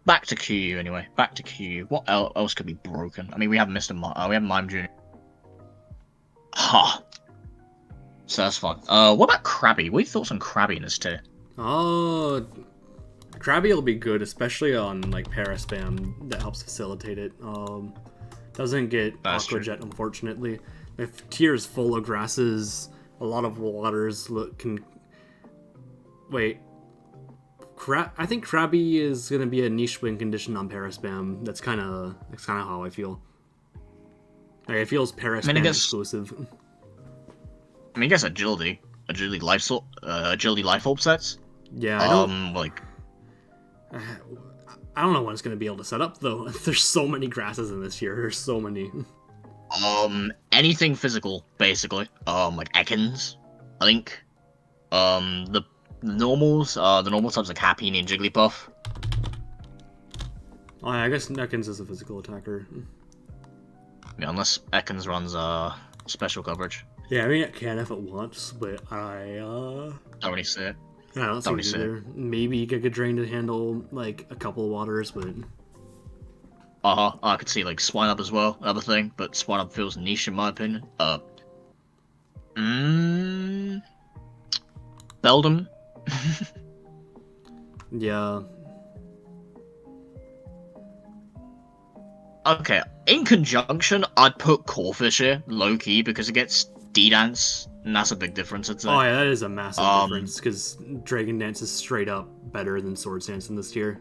back to QU anyway. Back to QU. What else could be broken? I mean, we have Mr. We have Mime Jr. Huh. So that's fine. What about Krabby? What are your thoughts on Krabby in this tier? Oh, Krabby will be good, especially on like para spam that helps facilitate it. Doesn't get Aqua Jet, unfortunately. If tier is full of grasses, a lot of waters can. Wait. I think Krabby is gonna be a niche win condition on para spam. That's kind of how I feel. Like, it feels para spam exclusive. I mean, I guess agility life orb sets. Yeah, I don't know when it's gonna be able to set up though. There's so many grasses in this year. There's so many. Anything physical, basically. Like Ekans, I think. The normal types like Happy and Jigglypuff. Oh, yeah, I guess Ekans is a physical attacker. Yeah, unless Ekans runs special coverage. Yeah, I mean it can if it wants, but I don't really see it. I don't see it either. Maybe Giga Drain to handle like a couple of waters, but I could see like Swine Up as well, another thing, but Swine Up feels niche in my opinion. Beldum. Yeah. Okay, in conjunction, I'd put Corphish here, low key, because it gets D-Dance, and that's a big difference, I'd say. Oh yeah, that is a massive difference, because Dragon Dance is straight up better than Swords Dance in this tier.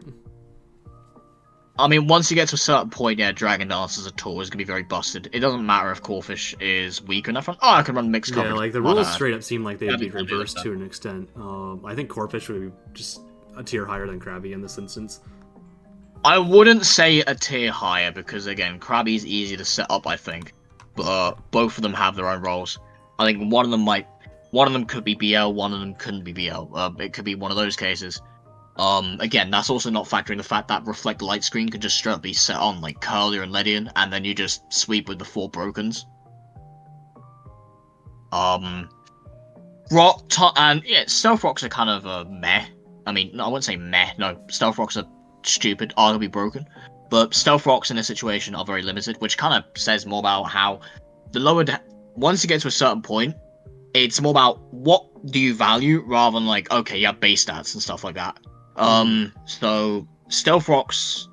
I mean, once you get to a certain point, yeah, Dragon Dance as a tool is going to be very busted. It doesn't matter if Corphish is weak in that front. Oh, I can run mixed coverage. Yeah, like, the rules straight up seem like they'd be reversed to an extent. I think Corphish would be just a tier higher than Krabby in this instance. I wouldn't say a tier higher, because, again, Krabby's easy to set up, I think. But both of them have their own roles. I think one of them could be BL, one of them couldn't be BL. It could be one of those cases. Again, that's also not factoring the fact that Reflect Light Screen could just straight up be set on, like Curlier and Ledian, and then you just sweep with the 4 Brokens. Stealth Rocks are kind of meh. I mean, no, I wouldn't say meh, no, Stealth Rocks are stupid, arguably broken. But Stealth Rocks in this situation are very limited, which kind of says more about how once you get to a certain point, It's more about what do you value rather than like, okay, you have base stats and stuff like that. So Stealth Rocks,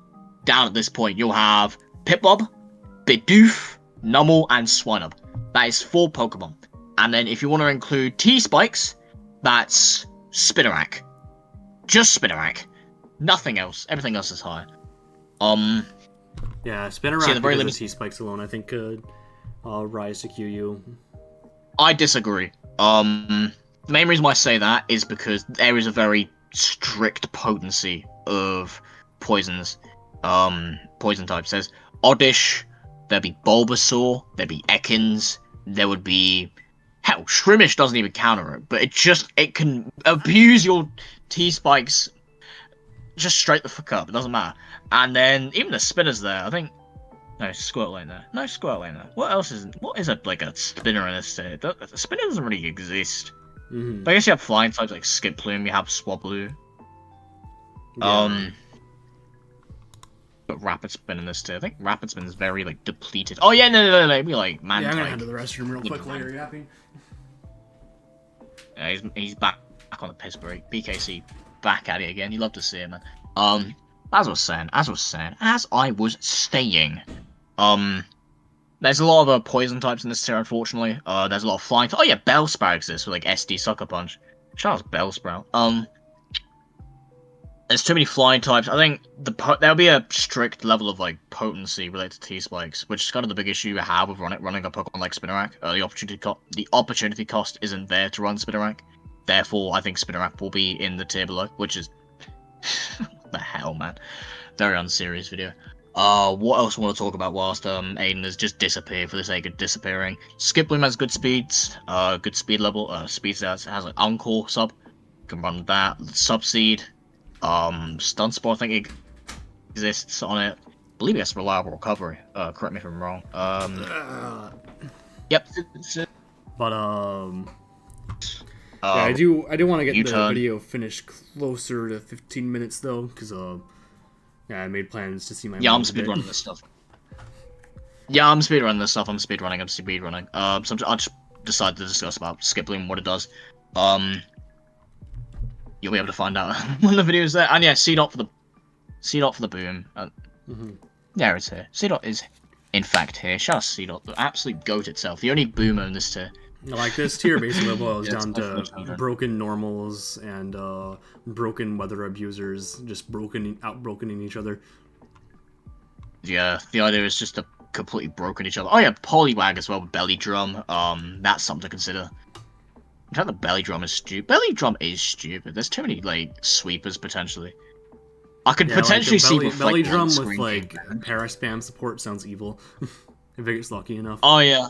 down at this point, you'll have Piplup, Bidoof, Numel, and Swinub. That is 4 Pokemon. And then if you want to include T-Spikes, that's Spinarak. Just Spinarak. Nothing else. Everything else is high. Yeah, Spinarak because of T-Spikes alone, I think could rise to QU. I disagree. The main reason why I say that is because there is a very strict potency of poisons. Poison types. There's Oddish, there'd be Bulbasaur, there'd be Ekans, there would be... Hell, Shrimish doesn't even counter it, but it can abuse your T-Spikes just straight the fuck up, it doesn't matter. And then, even the Spinner's there, I think... No, Squirtle ain't there. No, Squirtle ain't there. What is a spinner in this state? The spinner doesn't really exist. But I guess you have flying types like Skiploom, you have Swablu. Yeah. But Rapid Spin in this state. I think Rapid Spin is very like depleted. Oh yeah, no, we like man. Yeah, I'm gonna head to the restroom real quick later, yapping. Yeah, he's back on the piss break. BKC back at it again. You love to see it, man. As I was saying, there's a lot of poison types in this tier, unfortunately. There's a lot of flying. Oh yeah, Bellsprout exists with like SD Sucker Punch. Shout out to Bellsprout. There's too many flying types. I think there'll be a strict level of like potency related to T-Spikes, which is kind of the big issue you have with running a Pokemon like Spinarak. The opportunity cost isn't there to run Spinarak. Therefore, I think Spinarak will be in the tier below, which is what the hell, man. Very unserious video. What else I want to talk about whilst Aiden has just disappeared for the sake of disappearing? Skiploom has good speeds, good speed level, speed stats. It has like Encore sub, you can run that. Subseed, Stun Spore I think exists on it. I believe it has reliable recovery. Correct me if I'm wrong. Yep. But yeah, I do want to get the video finished closer to 15 minutes though, because yeah, I made plans to see my. Yeah, I'm speedrunning this stuff. I'm speedrunning. So I just decided to discuss about Skiploom, what it does. You'll be able to find out when the video's there. And yeah, C-Dot for the boom. Yeah, it's here. C-Dot is, in fact, here. Shout out C-Dot, the absolute goat itself. The only boomer in this tier. Like, this tier basically boils down to broken normals and broken weather abusers, just outbrokening each other. Yeah, the idea is just to completely broken each other. Oh yeah, Poliwag as well with Belly Drum. That's something to consider. In fact, the Belly Drum is stupid. Belly Drum is stupid. There's too many like sweepers potentially. I could potentially see Belly Drum with like Paraspam support sounds evil. If it gets lucky enough. Oh yeah.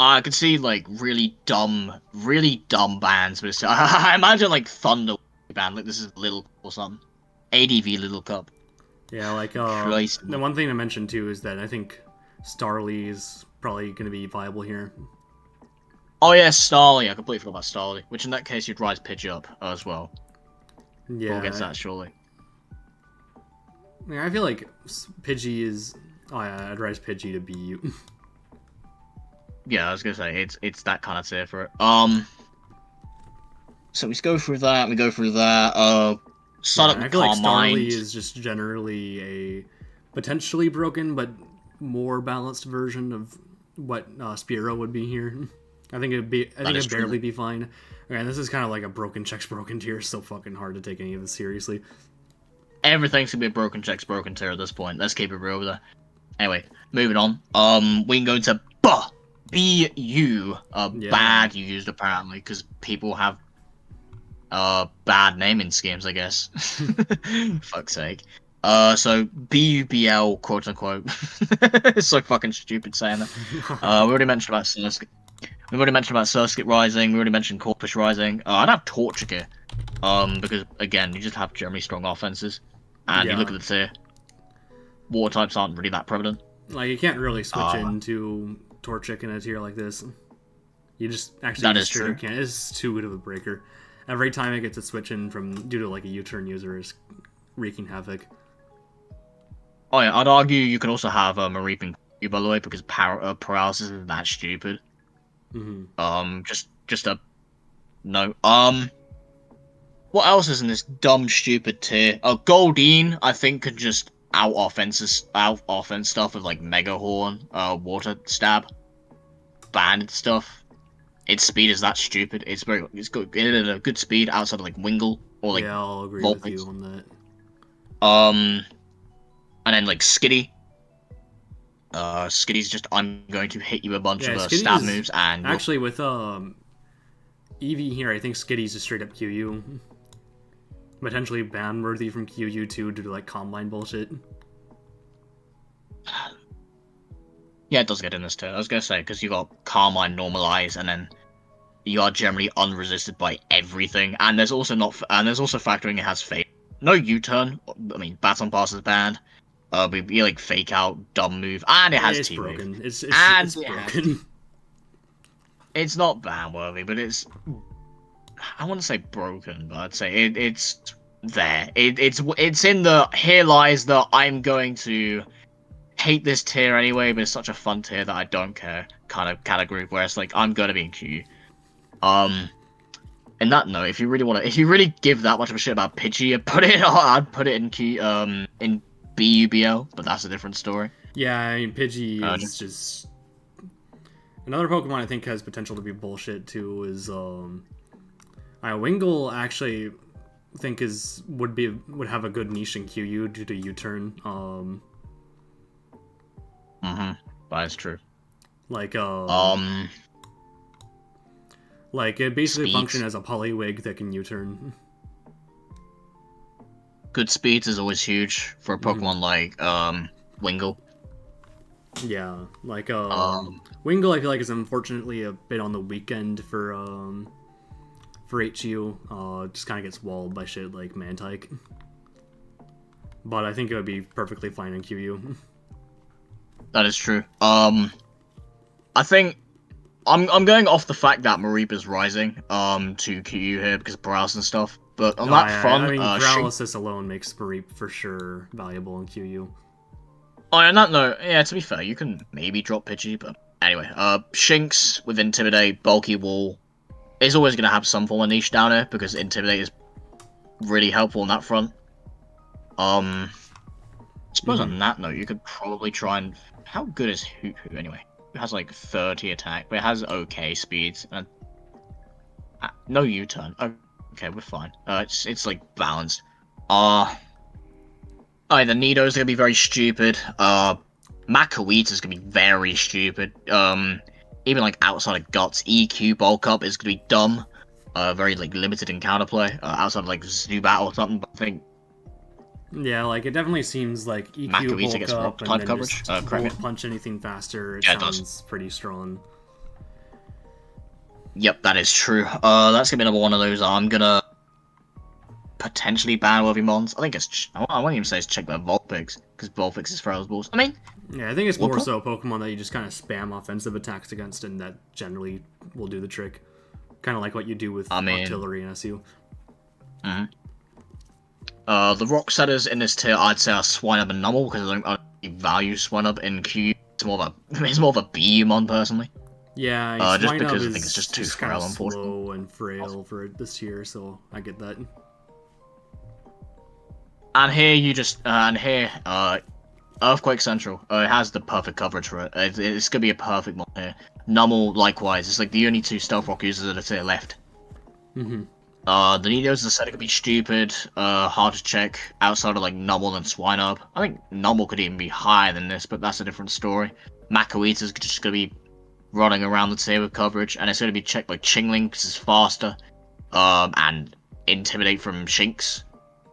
I could see like really dumb bands, but I imagine like Thunder band, like this is Little or something. ADV Little Cup. Yeah, like the one thing to mention too is that I think Starly is probably going to be viable here. Oh yeah, Starly. I completely forgot about Starly. Which in that case you'd rise Pidgey up as well. Yeah. We'll get to that shortly. Yeah, I feel like Pidgey is. Oh yeah, I'd rise Pidgey to beat you. Yeah, I was gonna say it's that kind of tier for it. So we go through that. I feel like Starly is just generally a potentially broken but more balanced version of what Spearow would be here. I think it'd barely be fine. And this is kind of like a broken checks broken tier. It's so fucking hard to take any of this seriously. Everything's gonna be a broken checks broken tier at this point. Let's keep it real with that. Anyway, moving on. We can go into BU, bad used apparently, because people have bad naming schemes, I guess. Fuck's sake. So BUBL, quote unquote. It's so fucking stupid saying that. We already mentioned about Surskit. We've already mentioned about Surskit Rising. We already mentioned Corpus Rising. I'd have Torchic, because again, you just have generally strong offenses, and you look at the tier. Water types aren't really that prevalent. Like, you can't really switch into Torchic in a tier like this. You just actually can't. It's too good of a breaker. Every time it gets a switch in due to like a U-turn user is wreaking havoc. Oh yeah, I'd argue you can also have a Reaping, by the way, because paralysis is that stupid. Just just a no. What else is in this dumb, stupid tier? Oh, Goldeen, I think, can just out offense stuff with like Mega Horn, Water Stab, Banded stuff. Its speed is that stupid. It's good. It a good speed outside of like Wingle or like yeah, I'll agree Vulpix. with you on that. And then like Skitty. Skitty's just I'm going to hit you a bunch of stab moves and actually with Eevee here, I think Skitty's a straight up QU. Potentially ban worthy from QU too due to like combine bullshit. Yeah, it does get in this turn. I was gonna say because you got Carmine normalize, and then you are generally unresisted by everything. And there's also factoring it has fate. No U-turn. I mean, Baton Pass is banned. But be like fake out, dumb move, and it has T-Wave. Broken. It's broken. It's not ban worthy, but it's. I wouldn't say broken, but I'd say it's there. It's in the here lies the I'm going to hate this tier anyway, but it's such a fun tier that I don't care kind of category where it's like I'm gonna be in Q. In that note, if you really give that much of a shit about Pidgey, I'd put it in Q in BUBL, but that's a different story. Yeah, I mean Pidgey is just another Pokemon I think has potential to be bullshit too. Is Wingull actually think would have a good niche in QU due to U-turn. That is true. Like it basically functions as a Poliwig that can U-turn. Good speeds is always huge for a Pokemon like Wingull. Yeah, like Wingull I feel like is unfortunately a bit on the weekend for HU. Just kind of gets walled by shit like Mantike. But I think it would be perfectly fine in QU. That is true. I think I'm going off the fact that Mareepa's rising to QU here because of paralysis and stuff. But on that front, I mean, paralysis alone makes Mareep for sure valuable in QU. Oh, on that note, yeah, to be fair, you can maybe drop Pidgey, but anyway, Shinx with Intimidate, Bulky Wall is always going to have some form of niche down here because Intimidate is really helpful on that front. I suppose on that note, you could probably try and... How good is Hoot anyway? It has like 30 attack, but it has okay speeds. And... no U-turn. Okay, we're fine. It's like balanced. The Nido's gonna be very stupid. Makawita's gonna be very stupid. Even like outside of Guts, EQ Bulk Up is gonna be dumb. Very like limited in counterplay. Outside of like Zubat or something, but I think. Yeah, like it definitely seems like EQ Makawita Bulk gets Up type and then coverage. just won't punch anything faster. It sounds pretty strong. Yep, that is true. That's gonna be another one of those. I'm gonna potentially ban worthy mons. I think it's. I won't even say it's checked by Vulpix because Vulpix is Feral's balls. I mean, yeah, I think it's more so a Pokemon that you just kind of spam offensive attacks against, and that generally will do the trick. Kind of like what you do with Octillery and SU. The rock setters in this tier, I'd say are Swinub and Numble because I don't value Swinub in Q. It's more of a BU mon personally. Yeah, just because I think it's just too frail, unfortunately. Slow and frail for this tier, so I get that. And here you just Earthquake Central. It has the perfect coverage for it. It's gonna be a perfect mon here. Numble likewise. It's like the only two Stealth Rock users that are tier left. The Nidos, as I said, it could be stupid, hard to check outside of like Numble and Swinub. I think Numble could even be higher than this, but that's a different story. Makawita's just gonna be running around the tier with coverage, and it's gonna be checked by Chingling because it's faster, and Intimidate from Shinx.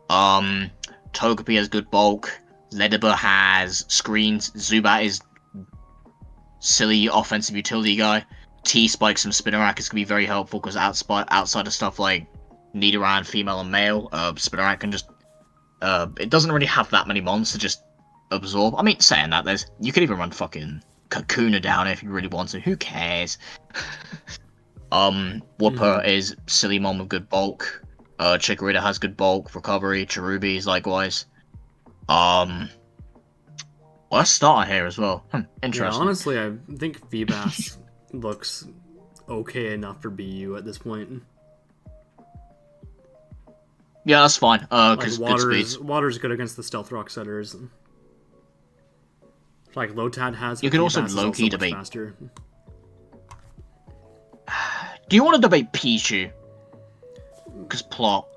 Togepi has good bulk. Ledibur has screens. Zubat is silly offensive utility guy. T-Spikes from Spinarak is gonna be very helpful because outside of stuff like Nidoran, female and male, Spinarak can just it doesn't really have that many mons to just absorb. I mean, saying that, you could even run fucking Kakuna down if you really want to. Who cares? Wooper is silly mon with good bulk. Chikorita has good bulk, recovery. Cherubi is likewise. Let's start here as well. Interesting. Yeah, honestly, I think Feebas looks okay enough for BU at this point. Yeah, that's fine. Because water's good against the stealth rock setters. Like Lotad has. You can also Feebas low-key much debate. Faster. Do you want to debate Pichu? Because plot.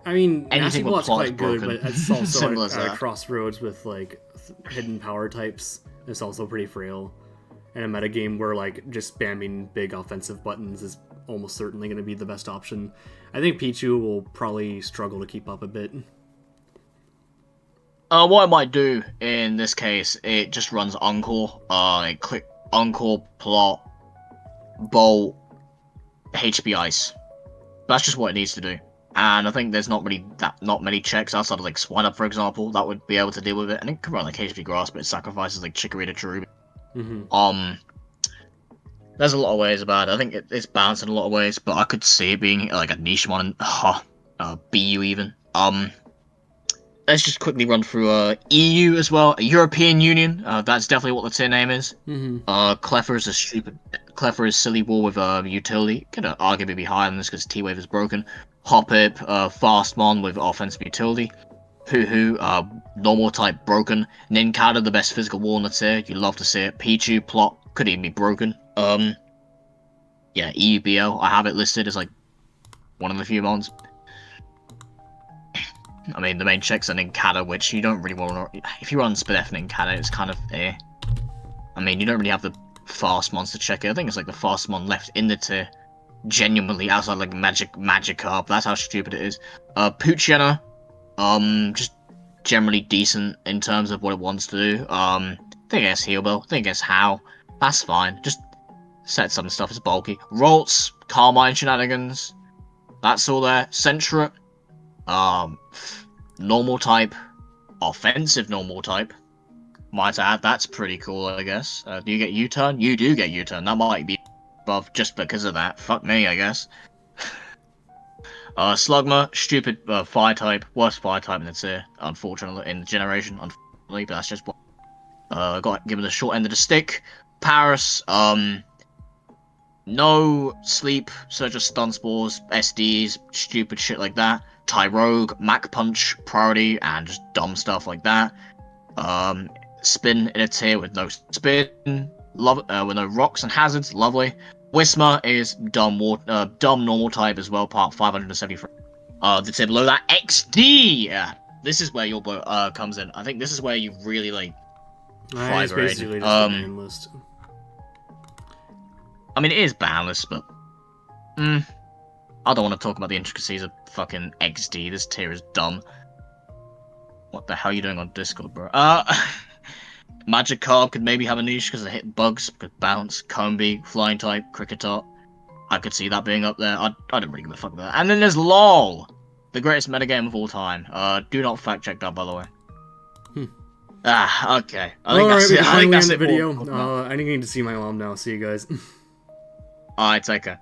I mean, Anything Nasty Plot's plot quite good, broken. but it's also Simple as at a that. crossroads with like hidden power types. It's also pretty frail. And a metagame where like just spamming big offensive buttons is almost certainly going to be the best option. I think Pichu will probably struggle to keep up a bit. What I might do in this case, it just runs Encore. Click Encore, plot, bolt, HP ice. That's just what it needs to do. And I think there's not many checks outside of like Swineup, for example, that would be able to deal with it. And it can run like HP Grass, but it sacrifices like Chikorita to Cherubi. Mm-hmm. There's a lot of ways about it. I think it's balanced in a lot of ways, but I could see it being like a niche one, BU even. Let's just quickly run through EU as well, European Union. That's definitely what the tier name is. Mm-hmm. Cleffer is silly war with utility. Could arguably be higher than this because T-Wave is broken. Hoppip, Fastmon with offensive utility. Hoo-Hoo, normal type broken. Nincada, the best physical war in the tier. You love to see it. Pichu, plot, could even be broken. Yeah, EUBL, I have it listed as like one of the few ones. I mean, the main checks are Nincada, which you don't really want to... If you run Spadef Nincada, it's kind of eh. I mean, you don't really have the fast monster checker. I think it's like the fast mon left in the tier. Genuinely, outside like Magikarp. That's how stupid it is. Poochyena, just generally decent in terms of what it wants to do. I think it's Healbell. I think it's How. That's fine. Just set some stuff. It's bulky. Ralts, Carmine shenanigans. That's all there. Centret. Normal type. Offensive normal type. Might add, that's pretty cool, I guess. Do you get U-turn? You do get U-turn. That might be above just because of that. Fuck me, I guess. Slugma, stupid fire type. Worst fire type in the tier, unfortunately, in the generation, unfortunately, but that's just what. Got given the short end of the stick. Paris, no sleep, Surge of Stun Spores, SDs, stupid shit like that. Tyrogue, Mac Punch, Priority, and just dumb stuff like that. Spin in a tier with no spin, with no rocks and hazards, lovely. Whismer is dumb normal type as well, part 573. The tier below that, XD! Yeah, this is where your comes in. I think this is where you really like fry It's grade. basically just the ban list. I mean, it is balanced, but I don't want to talk about the intricacies of fucking XD. This tier is dumb. What the hell are you doing on Discord, bro? Magikarp could maybe have a niche because it hit bugs, could bounce, Combi, flying type, Cricketot. I could see that being up there. I don't really give a fuck about that. And then there's LOL, the greatest metagame of all time. Do not fact check that, by the way. Okay. I think that's it. Video. I need to see my mom now. See you guys. Alright, take care.